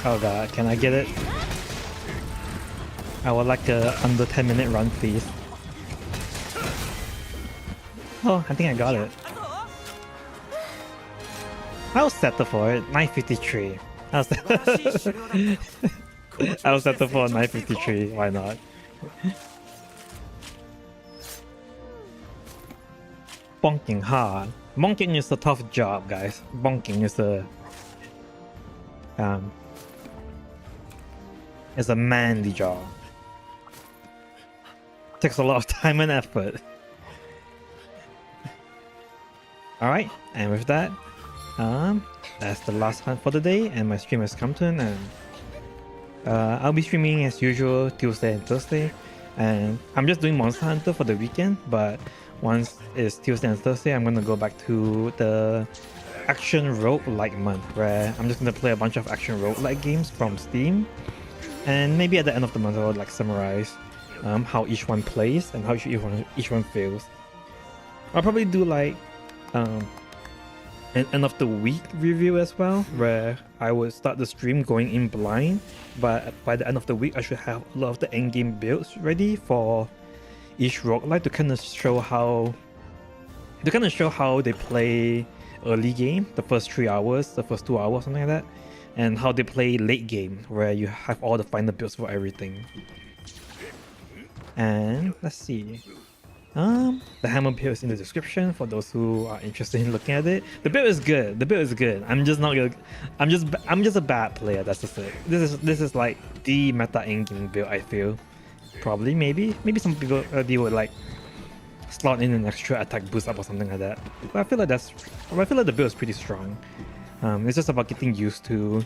Oh god, can I get it? I would like a under 10-minute run, please. Oh, I think I got it. I'll settle for it. 953. I'll settle for 953. Why not? Bonking hard. Bonking is a tough job, guys. Bonking is a manly job. Takes a lot of time and effort. Alright, and with that, that's the last hunt for the day, and my stream has come to an end. I'll be streaming as usual Tuesday and Thursday, and I'm just doing Monster Hunter for the weekend, but once it's Tuesday and Thursday, I'm gonna go back to the action roguelike month, where I'm just gonna play a bunch of action roguelike games from Steam, and maybe at the end of the month I'll like summarize how each one plays and how each one feels. I'll probably do like an end of the week review as well, where I would start the stream going in blind, but by the end of the week I should have a lot of the end game builds ready for each roguelike to kind of show how they play early game, the first 3 hours, the first 2 hours, something like that, and how they play late game, where you have all the final builds for everything. And let's see. The hammer build is in the description for those who are interested in looking at it. The build is good. The build is good. I'm just a bad player. That's just it. This is like the meta endgame build, I feel. Probably, maybe some people they would like slot in an extra attack boost up or something like that. But I feel like the build is pretty strong. It's just about getting used to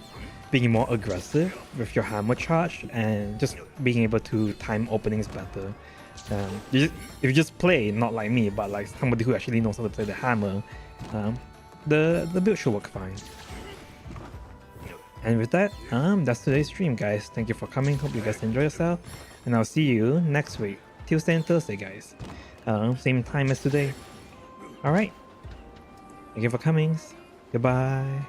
being more aggressive with your hammer charge and just being able to time openings better. If you just play, not like me, but like somebody who actually knows how to play the hammer, the build should work fine. And with that, that's today's stream, guys. Thank you for coming. Hope you guys enjoy yourself, and I'll see you next week, Tuesday and Thursday, guys. Same time as today. All right. Thank you for coming. Goodbye.